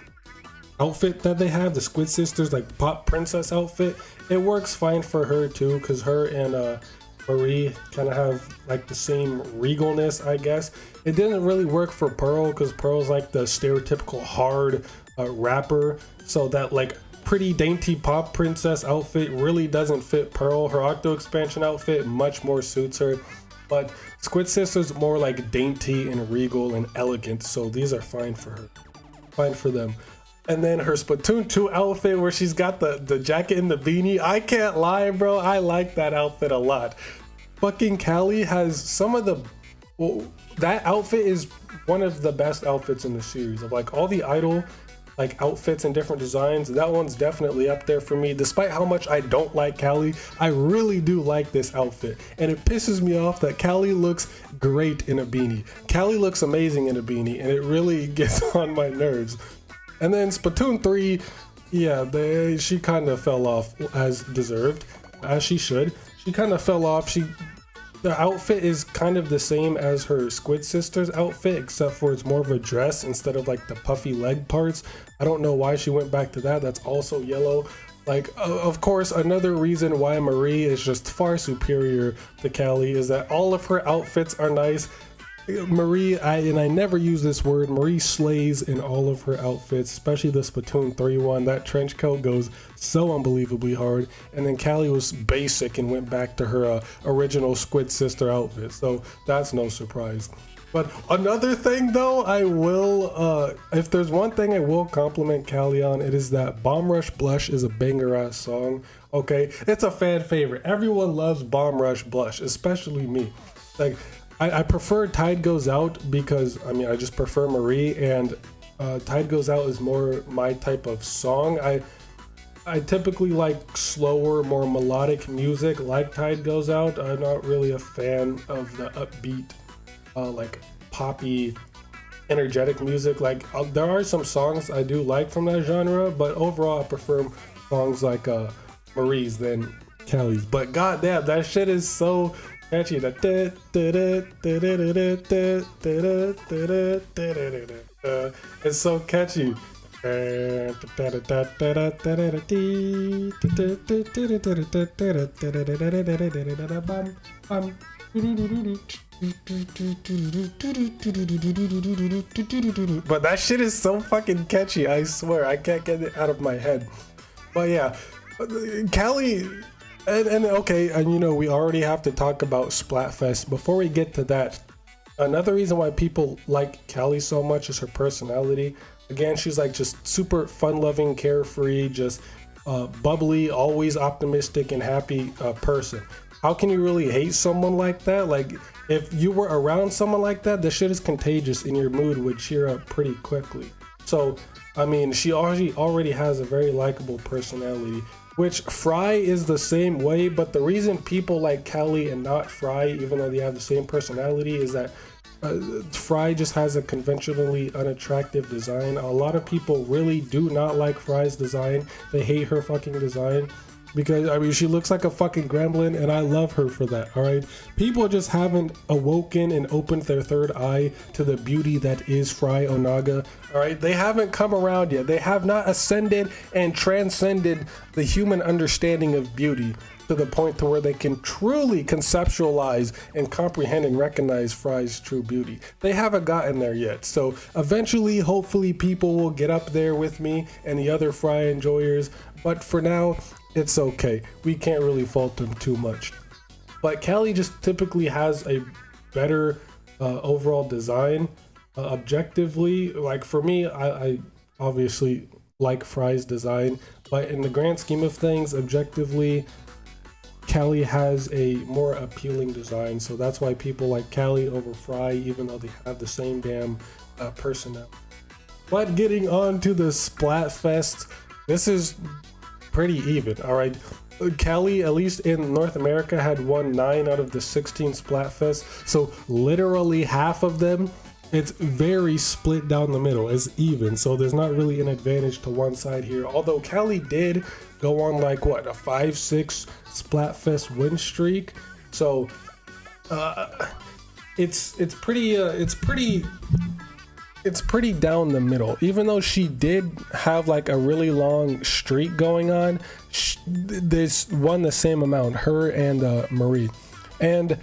outfit that they have, the Squid Sisters like pop princess outfit, it works fine for her too, because her and Marie kind of have like the same regalness, I guess. It didn't really work for Pearl, because Pearl's like the stereotypical hard rapper, so that like pretty dainty pop princess outfit really doesn't fit Pearl. Her Octo expansion outfit much more suits her, but Squid Sisters more like dainty and regal and elegant, so these are fine for her, fine for them. And then her Splatoon 2 outfit where she's got the jacket and the beanie, I can't lie, bro, I like that outfit a lot. Fucking Callie has some of the, well, that outfit is one of the best outfits in the series. Of like all the idol like outfits and different designs, that one's definitely up there for me. Despite how much I don't like Callie, I really do like this outfit, and it pisses me off that Callie looks great in a beanie. Callie looks amazing in a beanie, and it really gets on my nerves. And then Splatoon 3, yeah, she kind of fell off as deserved, as she should. She kind of fell off. The outfit is kind of the same as her Squid Sisters outfit, except for it's more of a dress instead of like the puffy leg parts. I don't know why she went back to that. That's also yellow. Like, of course, another reason why Marie is just far superior to Callie is that all of her outfits are nice. Marie, I never use this word, Marie slays in all of her outfits, especially the Splatoon 3 one. That trench coat goes so unbelievably hard. And then Callie was basic and went back to her original Squid Sister outfit, so that's no surprise. But another thing though, I will, if there's one thing I will compliment Callie on, it is that Bomb Rush Blush is a banger ass song. Okay, it's a fan favorite. Everyone loves Bomb Rush Blush, especially me. Like, I prefer Tide Goes Out because, I mean, I just prefer Marie, and Tide Goes Out is more my type of song. I typically like slower, more melodic music like Tide Goes Out. I'm not really a fan of the upbeat, like poppy, energetic music. Like, there are some songs I do like from that genre, but overall I prefer songs like Marie's than Callie's. But goddamn, that shit is so catchy. It's so catchy. But that shit is so fucking catchy, I swear. I can't get it out of my head. But yeah, Callie. And okay, and you know, we already have to talk about Splatfest. Before we get to that, another reason why people like Callie so much is her personality. Again, she's like just super fun-loving, carefree, just bubbly, always optimistic and happy person. How can you really hate someone like that? Like, if you were around someone like that, the shit is contagious and your mood would cheer up pretty quickly. So, I mean, she already has a very likable personality, which Frye is the same way. But the reason people like Callie and not Frye, even though they have the same personality, is that Frye just has a conventionally unattractive design. A lot of people really do not like Frye's design. They hate her fucking design because, I mean, she looks like a fucking gremlin, and I love her for that. All right, people just haven't awoken and opened their third eye to the beauty that is Frye Onaga. All right, they haven't come around yet. They have not ascended and transcended the human understanding of beauty. to the point to where they can truly conceptualize and comprehend and recognize Frye's true beauty. They haven't gotten there yet, so eventually, hopefully, people will get up there with me and the other Frye enjoyers, but for now, it's okay. We can't really fault them too much. But Callie just typically has a better overall design. Objectively, like for me, I obviously like Frye's design, but in the grand scheme of things, objectively, Callie has a more appealing design, so that's why people like Callie over Frye, even though they have the same damn personnel. But getting on to the Splatfest, this is pretty even, all right? Callie, at least in North America, had won 9 out of the 16 Splatfests, so literally half of them. It's very split down the middle. It's even, so there's not really an advantage to one side here. Although Callie did go on like what, a 5-6 Splatfest win streak. So it's pretty down the middle. Even though she did have like a really long streak going on, they won the same amount, her and Marie. And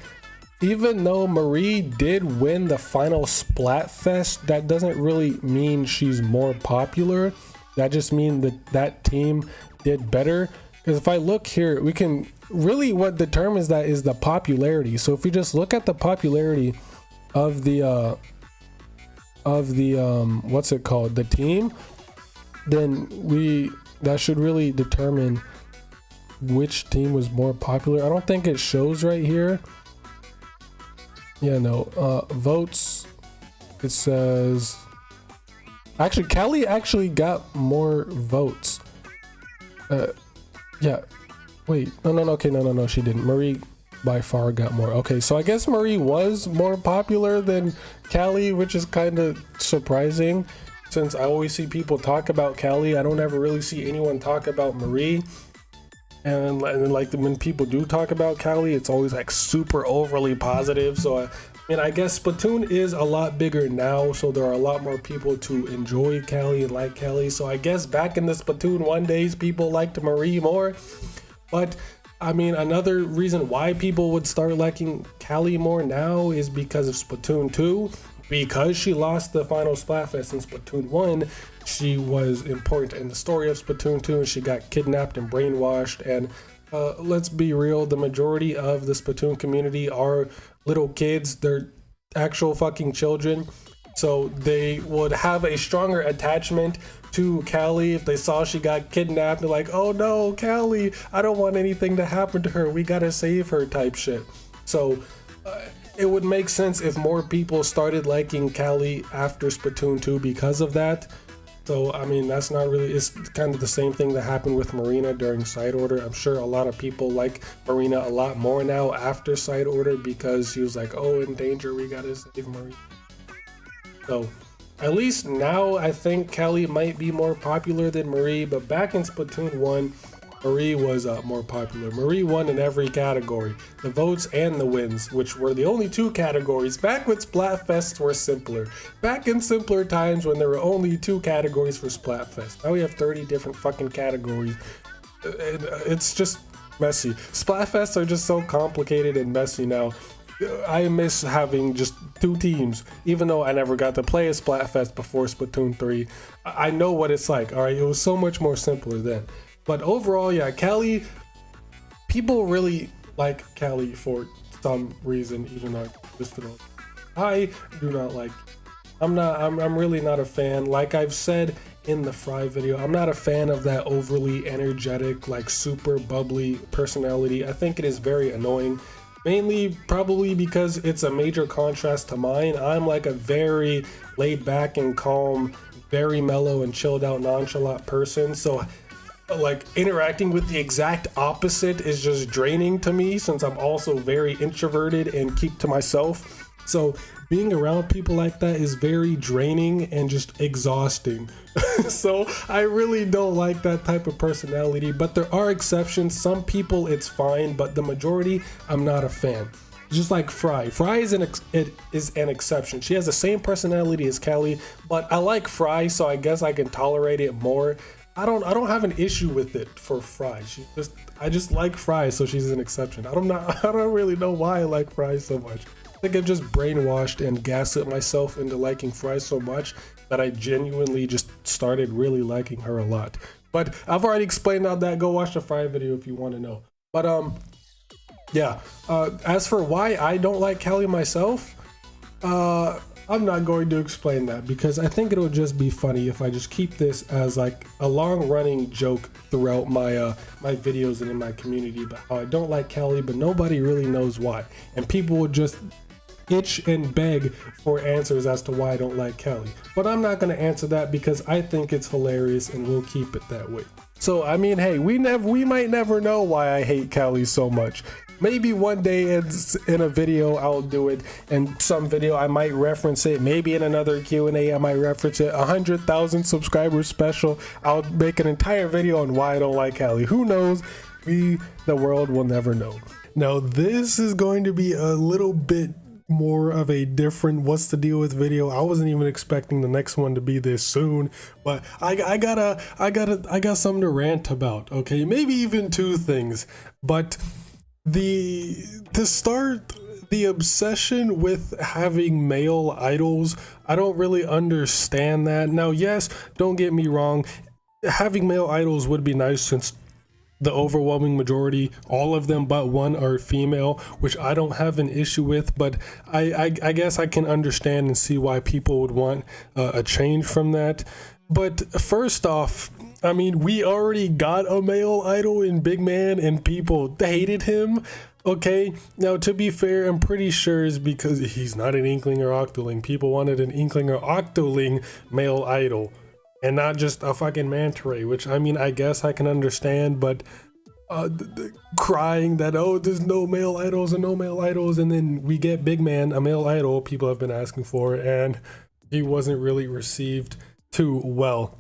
even though Marie did win the final Splatfest, that doesn't really mean she's more popular. That just means that that team did better. Because if I look here, we can really, what determines that is the popularity. So if we just look at the popularity of the what's it called, the team, then that should really determine which team was more popular. I don't think it shows right here. Yeah, no, votes, it says, actually, Callie actually got more votes. Yeah, wait, no, she didn't. Marie by far got more. Okay, so I guess Marie was more popular than Callie, which is kind of surprising, since I always see people talk about Callie. I don't ever really see anyone talk about Marie. And like when people do talk about Callie, it's always like super overly positive. So I guess Splatoon is a lot bigger now, so there are a lot more people to enjoy Callie and like Callie. So I guess back in the Splatoon 1 days, people liked Marie more. But I mean, another reason why people would start liking Callie more now is because of Splatoon 2. Because she lost the final Splatfest in Splatoon 1, she was important in the story of Splatoon 2, and she got kidnapped and brainwashed. And let's be real, the majority of the Splatoon community are little kids. They're actual fucking children. So they would have a stronger attachment to Callie if they saw she got kidnapped. They're like, oh no, Callie, I don't want anything to happen to her. We gotta save her type shit. So it would make sense if more people started liking Callie after Splatoon 2 because of that. So, I mean, that's not really, it's kind of the same thing that happened with Marina during Side Order. I'm sure a lot of people like Marina a lot more now after Side Order because she was like, oh, in danger, we gotta save Marina. So, at least now I think Callie might be more popular than Marie, but back in Splatoon 1, Marie was more popular. Marie won in every category, the votes and the wins, which were the only 2 categories. Back when Splatfests were simpler. Back in simpler times when there were only 2 categories for Splatfest. Now we have 30 different fucking categories. It's just messy. Splatfests are just so complicated and messy now. I miss having just 2 teams, even though I never got to play a Splatfest before Splatoon 3. I know what it's like, alright? It was so much more simpler then. But overall, yeah, Callie, people really like Callie for some reason, even though I do not like. I'm really not a fan. Like I've said in the Frye video, I'm not a fan of that overly energetic, like super bubbly personality. I think it is very annoying. Mainly probably because it's a major contrast to mine. I'm like a very laid back and calm, very mellow and chilled out, nonchalant person. So like interacting with the exact opposite is just draining to me, since I'm also very introverted and keep to myself. So being around people like that is very draining and just exhausting. So I really don't like that type of personality, but there are exceptions. Some people it's fine, but the majority I'm not a fan. Just like Frye. Frye is an exception. She has the same personality as Callie, but I like Frye, so I guess I can tolerate it more. I don't have an issue with it for Frye. I just like Frye, so she's an exception. I don't really know why I like Frye so much. I think I've just brainwashed and gaslit myself into liking Frye so much that I genuinely just started really liking her a lot. But I've already explained all that. Go watch the Frye video if you want to know. But yeah. As for why I don't like Callie myself, I'm not going to explain that because I think it'll just be funny if I just keep this as like a long-running joke throughout my my videos and in my community about how I don't like Callie, but nobody really knows why, and people will just itch and beg for answers as to why I don't like Callie. But I'm not going to answer that because I think it's hilarious and we'll keep it that way. So I mean, hey, we might never know why I hate Callie so much. Maybe one day in a video I'll do it, in some video I might reference it. Maybe in another Q&A I might reference it. 100,000 subscribers special, I'll make an entire video on why I don't like Callie. Who knows? The world will never know. Now this is going to be a little bit more of a different what's the deal with video. I wasn't even expecting the next one to be this soon, but I got something to rant about. Okay, maybe even two things, but to start, the obsession with having male idols, I don't really understand that. Now, yes, don't get me wrong, having male idols would be nice since the overwhelming majority, all of them but one, are female, which I don't have an issue with, but I guess I can understand and see why people would want a change from that. But first off, I mean, we already got a male idol in Big Man and people hated him. Okay, now to be fair, I'm pretty sure it's because he's not an Inkling or Octoling. People wanted an Inkling or Octoling male idol and not just a fucking manta ray, which I mean, I guess I can understand, but crying that, oh, there's no male idols and no male idols, and then we get Big Man, a male idol people have been asking for, and he wasn't really received too well.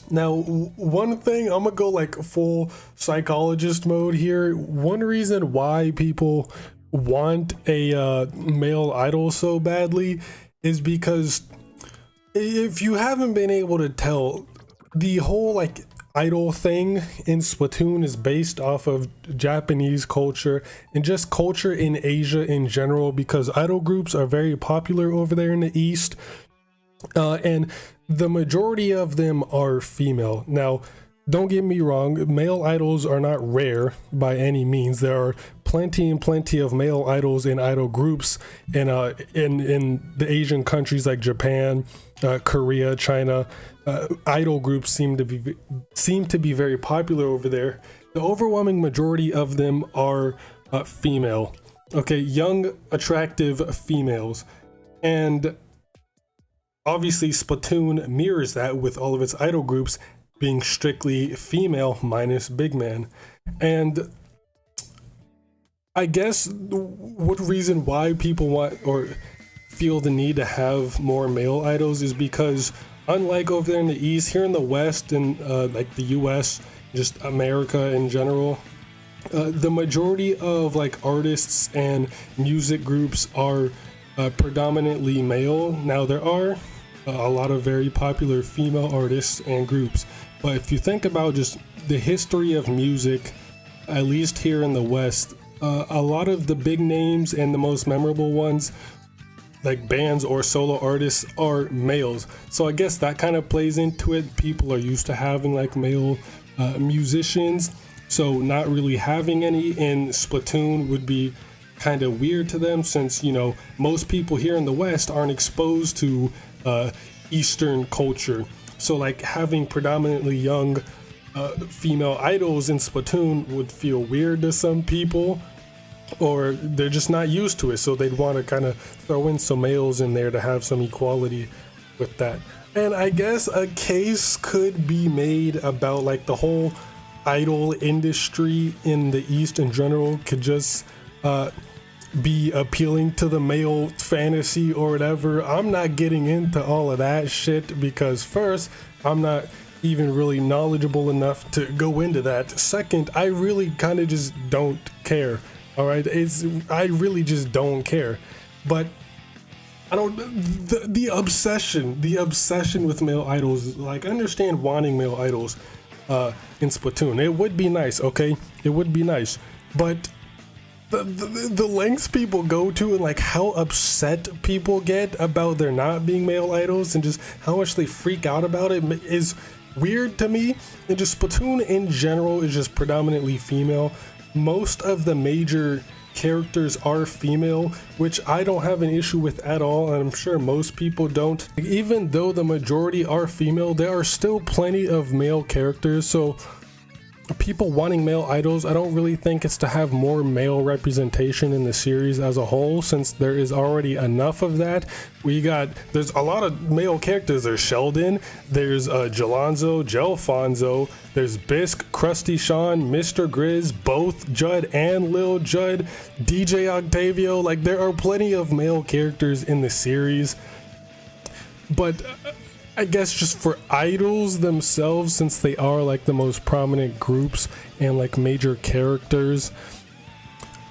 Now, one thing, I'm gonna go like full psychologist mode here. One reason why people want a male idol so badly is because if you haven't been able to tell, the whole like idol thing in Splatoon is based off of Japanese culture and just culture in Asia in general, because idol groups are very popular over there in the East, and the majority of them are female. Now, don't get me wrong, male idols are not rare by any means. There are plenty and plenty of male idols in idol groups in the Asian countries like Japan, Korea, China. Idol groups seem to be very popular over there. The overwhelming majority of them are female. Okay, young, attractive females. And obviously Splatoon mirrors that with all of its idol groups being strictly female minus Big Man. And I guess what reason why people want or feel the need to have more male idols is because unlike over there in the East, here in the West and like the US, just America in general, the majority of like artists and music groups are predominantly male. Now there are a lot of very popular female artists and groups, but if you think about just the history of music, at least here in the West, a lot of the big names and the most memorable ones, like bands or solo artists, are males. So I guess that kind of plays into it. People are used to having like male musicians, so not really having any in Splatoon would be kind of weird to them, since, you know, most people here in the West aren't exposed to Eastern culture. So like having predominantly young female idols in Splatoon would feel weird to some people, or they're just not used to it, so they'd want to kind of throw in some males in there to have some equality with that. And I guess a case could be made about like the whole idol industry in the East in general could just be appealing to the male fantasy or whatever. I'm not getting into all of that shit because first, I'm not even really knowledgeable enough to go into that. Second, I really kind of just don't care. All right, I really just don't care. But I don't, the obsession with male idols, like I understand wanting male idols, in Splatoon. It would be nice, okay? It would be nice, but the lengths people go to and like how upset people get about there not being male idols and just how much they freak out about it is weird to me. And just Splatoon in general is just predominantly female. Most of the major characters are female, which I don't have an issue with at all, and I'm sure most people don't. Even though the majority are female, there are still plenty of male characters, so people wanting male idols, I don't really think it's to have more male representation in the series as a whole, since there is already enough of that. There's a lot of male characters. There's Sheldon, there's Jalonzo, Gelfonzo, there's Bisque, Krusty Sean, Mr. Grizz, both Judd and Lil Judd, DJ Octavio. Like, there are plenty of male characters in the series, but I guess just for idols themselves, since they are like the most prominent groups and like major characters,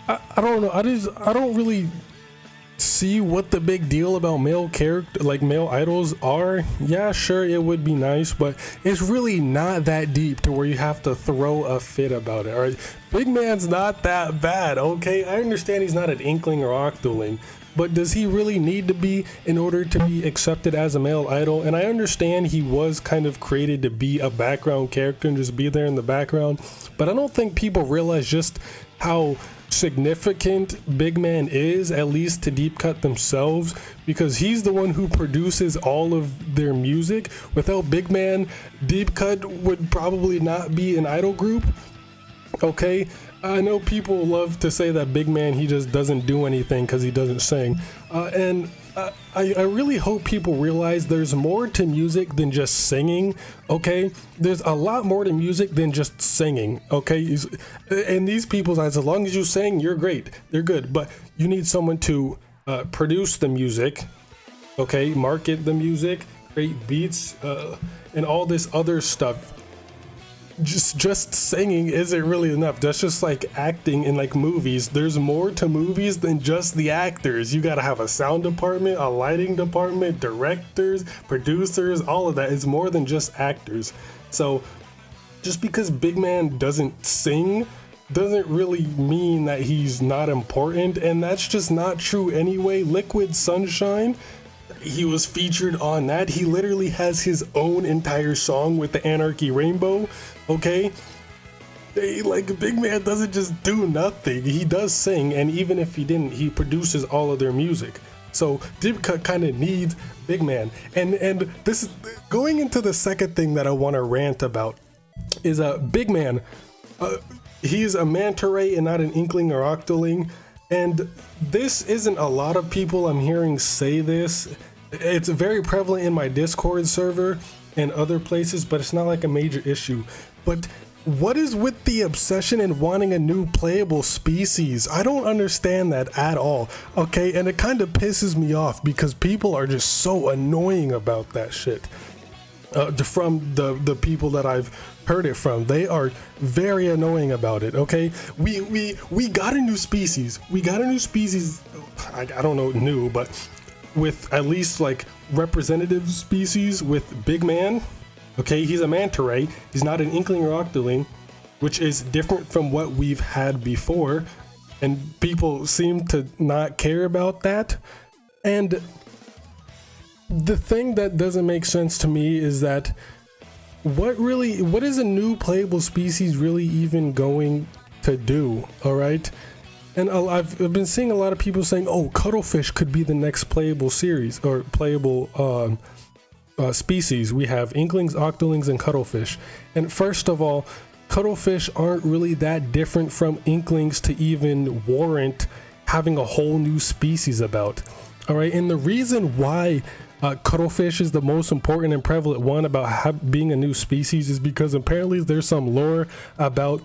I don't know. I don't really see what the big deal about male idols are. Yeah, sure, it would be nice, but it's really not that deep to where you have to throw a fit about it. All right, Big Man's not that bad, okay? I understand he's not an Inkling or Octoling, but does he really need to be in order to be accepted as a male idol? And I understand he was kind of created to be a background character and just be there in the background, but I don't think people realize just how significant Big Man is, at least to Deep Cut themselves, because he's the one who produces all of their music. Without Big Man, Deep Cut would probably not be an idol group, okay? I know people love to say that Big Man, he just doesn't do anything because he doesn't sing. And I really hope people realize there's more to music than just singing, okay? There's a lot more to music than just singing, okay? And these people's eyes, as long as you sing, you're great. They're good. But you need someone to produce the music, okay? Market the music, create beats, and all this other stuff. Just singing isn't really enough. That's just like acting in like movies. There's more to movies than just the actors. You gotta have a sound department, a lighting department, directors, producers, all of that. It's more than just actors. So just because Big Man doesn't sing doesn't really mean that he's not important, and that's just not true anyway. Liquid Sunshine, he was featured on that. He literally has his own entire song with the Anarchy Rainbow, okay? Like, Big Man doesn't just do nothing. He does sing, and even if he didn't, he produces all of their music. So Deep Cut kind of needs Big Man. And this is going into the second thing that I want to rant about is Big Man. He's a manta ray and not an Inkling or Octoling. And this isn't a lot of people I'm hearing say this. It's very prevalent in my Discord server and other places, but it's not like a major issue. But what is with the obsession and wanting a new playable species? I don't understand that at all, okay? And it kind of pisses me off because people are just so annoying about that shit. From the people that I've heard it from, they are very annoying about it, okay? We got a new species. We got a new species, I don't know new, but with at least like representative species with Big Man. Okay, he's a manta ray. He's not an Inkling or Octoling, which is different from what we've had before, and people seem to not care about that. And the thing that doesn't make sense to me is that what is a new playable species really even going to do? All right, and I've been seeing a lot of people saying, oh, Cuttlefish could be the next playable series or playable species. We have Inklings, Octolings, and Cuttlefish. And first of all, Cuttlefish aren't really that different from Inklings to even warrant having a whole new species about. All right, and the reason why Cuttlefish is the most important and prevalent one about being a new species is because apparently there's some lore about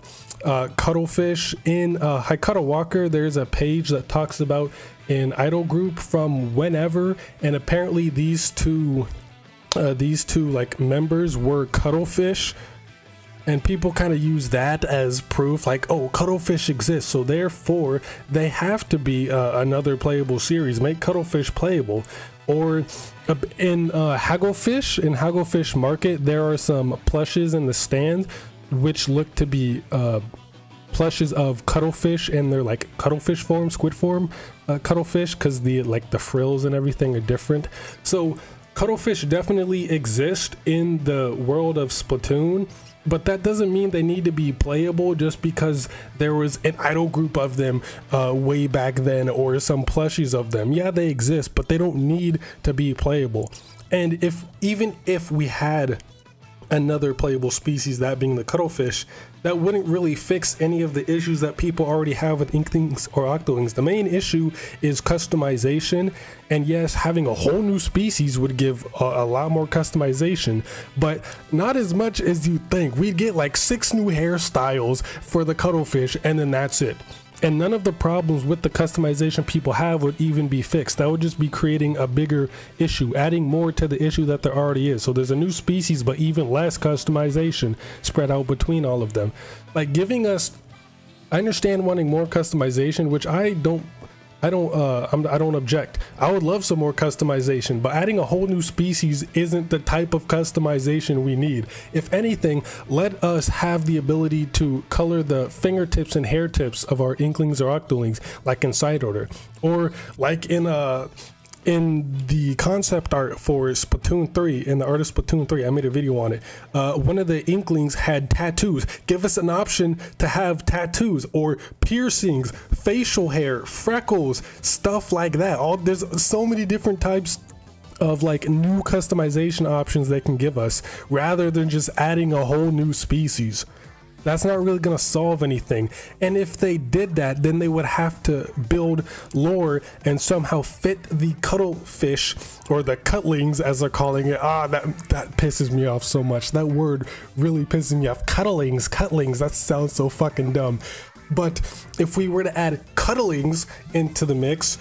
Cuttlefish. In Haikata Walker, there's a page that talks about an idol group from whenever, and apparently these two like members were Cuttlefish. And people kind of use that as proof, like, oh, cuttlefish exists, so therefore they have to be another playable series. Make cuttlefish playable. Or in Hagglefish Market, there are some plushes in the stand which look to be plushes of cuttlefish, and they're like cuttlefish form, squid form cuttlefish, because the frills and everything are different. So cuttlefish definitely exist in the world of Splatoon, but that doesn't mean they need to be playable just because there was an idle group of them way back then, or some plushies of them. Yeah, they exist, but they don't need to be playable. And even if we had another playable species, that being the cuttlefish, that wouldn't really fix any of the issues that people already have with Inklings or Octolings. The main issue is customization, and yes, having a whole new species would give a lot more customization, but not as much as you think. We'd get like 6 new hairstyles for the cuttlefish, and then that's it. And none of the problems with the customization people have would even be fixed. That would just be creating a bigger issue, adding more to the issue that there already is. So there's a new species, but even less customization spread out between all of them. Like giving us, I understand wanting more customization, which I don't object. I would love some more customization, but adding a whole new species isn't the type of customization we need. If anything, let us have the ability to color the fingertips and hair tips of our Inklings or Octolings like in side order, or like in the concept art for Splatoon 3, in the art of Splatoon 3, I made a video on it. One of the Inklings had tattoos. Give us an option to have tattoos or piercings, facial hair, freckles, stuff like that. There's so many different types of like new customization options they can give us, rather than just adding a whole new species. That's not really going to solve anything. And if they did that, then they would have to build lore and somehow fit the cuttlefish, or the Cuttlings as they're calling it. That pisses me off so much. That word really pisses me off. Cuttlings, that sounds so fucking dumb. But if we were to add Cuttlings into the mix,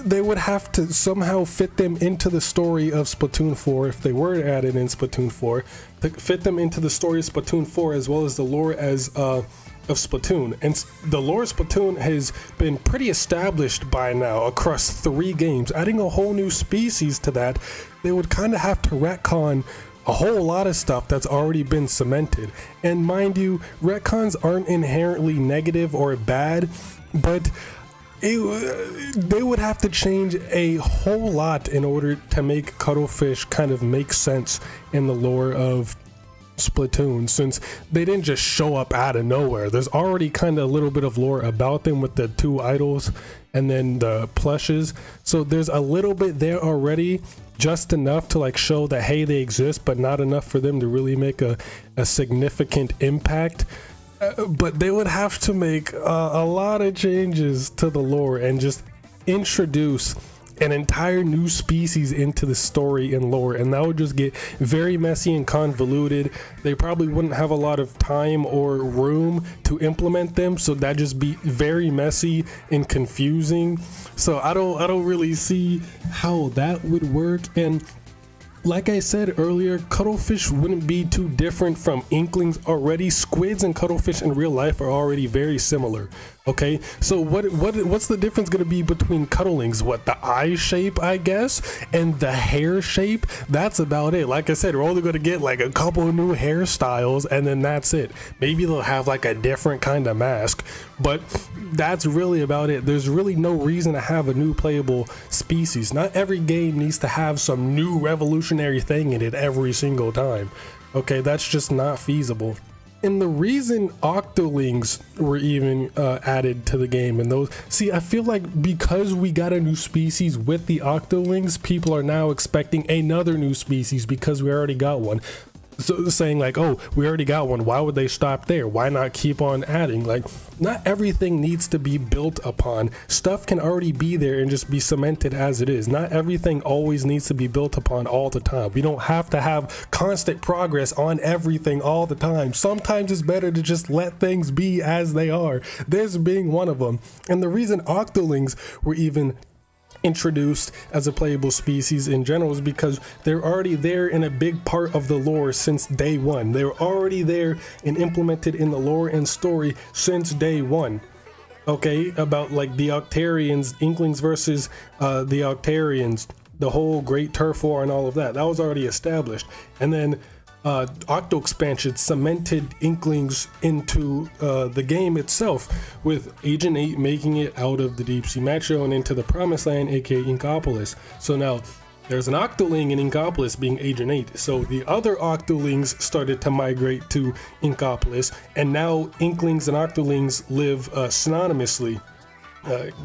they would have to somehow fit them into the story of Splatoon 4 if they were added in Splatoon 4, to fit them into the story of Splatoon 4 as well as the lore of Splatoon. And the lore of Splatoon has been pretty established by now across 3 games. Adding a whole new species to that, they would kind of have to retcon a whole lot of stuff that's already been cemented. And mind you, retcons aren't inherently negative or bad, but they would have to change a whole lot in order to make cuttlefish kind of make sense in the lore of Splatoon, since they didn't just show up out of nowhere. There's already kind of a little bit of lore about them with the 2 idols and then the plushes, so there's a little bit there already, just enough to like show that hey, they exist, but not enough for them to really make a significant impact. But they would have to make a lot of changes to the lore and just introduce an entire new species into the story and lore, and that would just get very messy and convoluted. They probably wouldn't have a lot of time or room to implement them, so that'd just be very messy and confusing. So I don't really see how that would work. And like I said earlier, cuttlefish wouldn't be too different from Inklings already. Squids and cuttlefish in real life are already very similar. Okay, so what's the difference going to be between Cuttlings? What, the eye shape, I guess, and the hair shape? That's about it. Like I said, we're only going to get like a couple of new hairstyles, and then that's it. Maybe they'll have like a different kind of mask, but that's really about it. There's really no reason to have a new playable species. Not every game needs to have some new revolutionary thing in it every single time. Okay, that's just not feasible. And the reason Octolings were even added to the game, and those, see, I feel like because we got a new species with the Octolings, people are now expecting another new species because we already got one. So saying like, oh, we already got one, why would they stop there? Why not keep on adding? Like, not everything needs to be built upon. Stuff can already be there and just be cemented as it is. Not everything always needs to be built upon all the time. We don't have to have constant progress on everything all the time. Sometimes it's better to just let things be as they are. This being one of them. And the reason Octolings were even introduced as a playable species in general is because they're already there in a big part of the lore since day one. They're already there and implemented in the lore and story since day one. Okay, about like the Octarians, Inklings versus the Octarians, the whole Great Turf War and all of that. That was already established. And then Octo expansion cemented Inklings into the game itself, with Agent 8 making it out of the Deep Sea Metro and into the Promised Land, aka Inkopolis. So now there's an Octoling in Inkopolis being Agent 8. So the other Octolings started to migrate to Inkopolis, and now Inklings and Octolings live synonymously.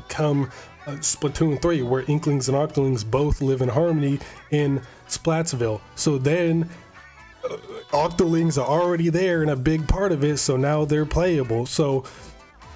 Come Splatoon 3, where Inklings and Octolings both live in harmony in Splatsville. So then Octolings are already there and a big part of it, so now they're playable. So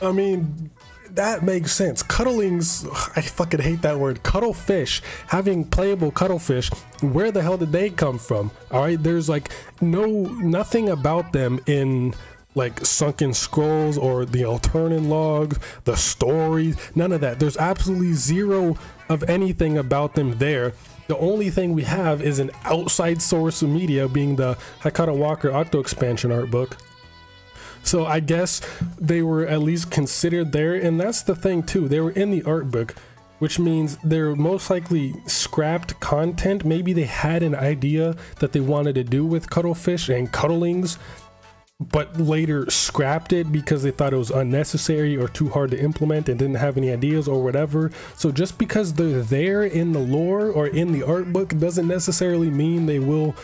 I mean, that makes sense. Cuttlings, I fucking hate that word. Cuttlefish, having playable cuttlefish, where the hell did they come from? All right, there's like nothing about them in like Sunken Scrolls or the alternate logs, the stories, none of that. There's absolutely zero of anything about them there. The only thing we have is an outside source of media, being the Hakata Walker Octo expansion art book. So I guess they were at least considered there, and that's the thing too. They were in the art book, which means they're most likely scrapped content. Maybe they had an idea that they wanted to do with Cuttlefish and Cuttlings, but later scrapped it because they thought it was unnecessary or too hard to implement and didn't have any ideas or whatever. So just because they're there in the lore or in the art book doesn't necessarily mean they will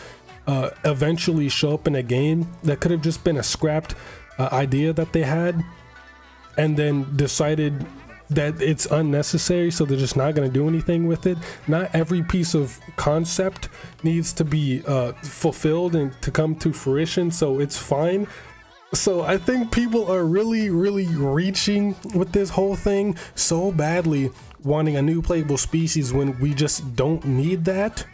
eventually show up in a game. That could have just been a scrapped idea that they had and then decided that it's unnecessary, so they're just not going to do anything with it. Not every piece of concept needs to be fulfilled and to come to fruition, so it's fine. So I think people are really reaching with this whole thing so badly, wanting a new playable species when we just don't need that.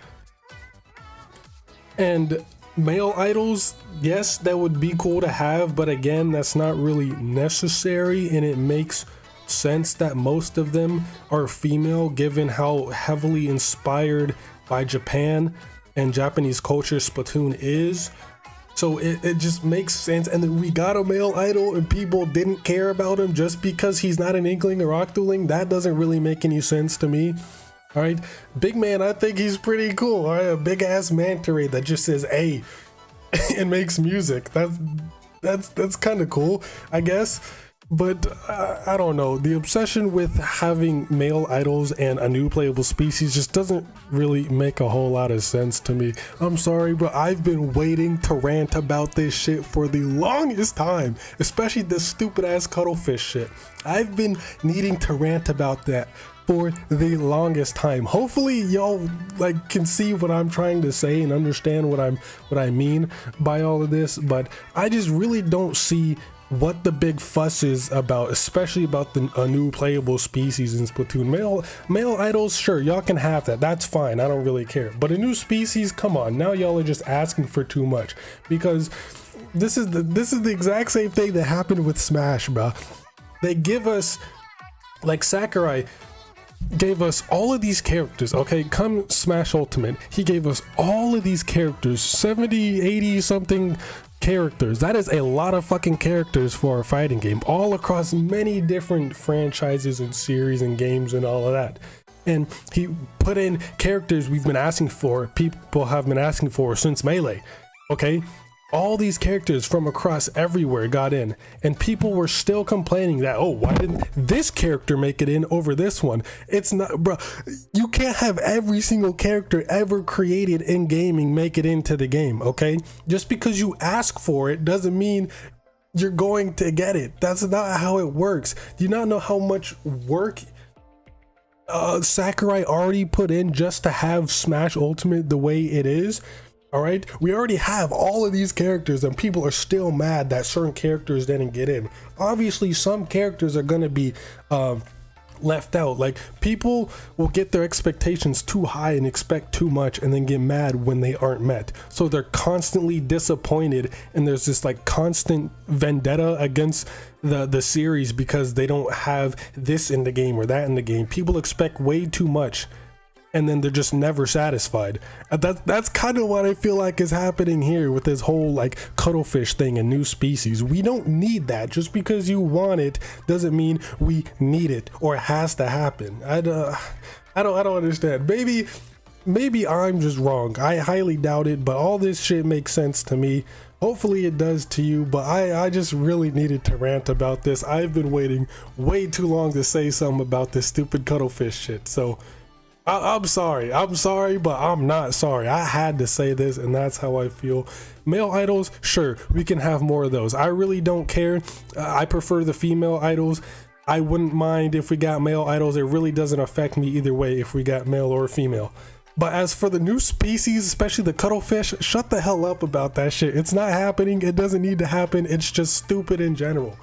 And male idols, yes, that would be cool to have, but again, that's not really necessary, and it makes sense that most of them are female given how heavily inspired by Japan and Japanese culture Splatoon is. So it just makes sense. And then we got a male idol and people didn't care about him just because he's not an Inkling or Octoling. That doesn't really make any sense to me. All right, Big Man, I think he's pretty cool. All right, a big ass manta ray that just says "A" and makes music. That's kind of cool, I guess. But I don't know, the obsession with having male idols and a new playable species just doesn't really make a whole lot of sense to me. I'm sorry, but I've been waiting to rant about this shit for the longest time, especially this stupid ass cuttlefish shit. I've been needing to rant about that for the longest time. Hopefully y'all like can see what I'm trying to say and understand what I mean by all of this, but I just really don't see what the big fuss is about, especially about a new playable species in Splatoon. Male idols, sure, y'all can have that, that's fine, I don't really care. But a new species, come on, now y'all are just asking for too much, because this is the exact same thing that happened with Smash, bro. They give us, like Sakurai gave us all of these characters, okay? Come Smash Ultimate, he gave us all of these characters, 70, 80 something characters. That is a lot of fucking characters for a fighting game, all across many different franchises and series and games and all of that. And he put in characters we've been asking for, people have been asking for since Melee, okay? All these characters from across everywhere got in, and people were still complaining that, oh, why didn't this character make it in over this one? It's not, bro, you can't have every single character ever created in gaming make it into the game, okay? Just because you ask for it doesn't mean you're going to get it. That's not how it works. Do you not know how much work Sakurai already put in just to have Smash Ultimate the way it is? All right, we already have all of these characters and people are still mad that certain characters didn't get in. Obviously some characters are going to be left out. Like, people will get their expectations too high and expect too much and then get mad when they aren't met. So they're constantly disappointed, and there's this like constant vendetta against the series because they don't have this in the game or that in the game. People expect way too much, and then they're just never satisfied. That's kind of what I feel like is happening here with this whole like cuttlefish thing and new species. We don't need that. Just because you want it doesn't mean we need it or it has to happen. I don't understand. Maybe I'm just wrong. I highly doubt it, but all this shit makes sense to me. Hopefully it does to you, but I just really needed to rant about this. I've been waiting way too long to say something about this stupid cuttlefish shit. So I'm sorry, but I'm not sorry. I had to say this, and that's how I feel. Male idols, sure, we can have more of those. I really don't care. I prefer the female idols. I wouldn't mind if we got male idols. It really doesn't affect me either way if we got male or female. But as for the new species, especially the cuttlefish, shut the hell up about that shit. It's not happening. It doesn't need to happen. It's just stupid in general.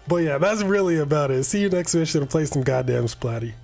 But yeah, that's really about it. See you next mission and play some goddamn Splatty.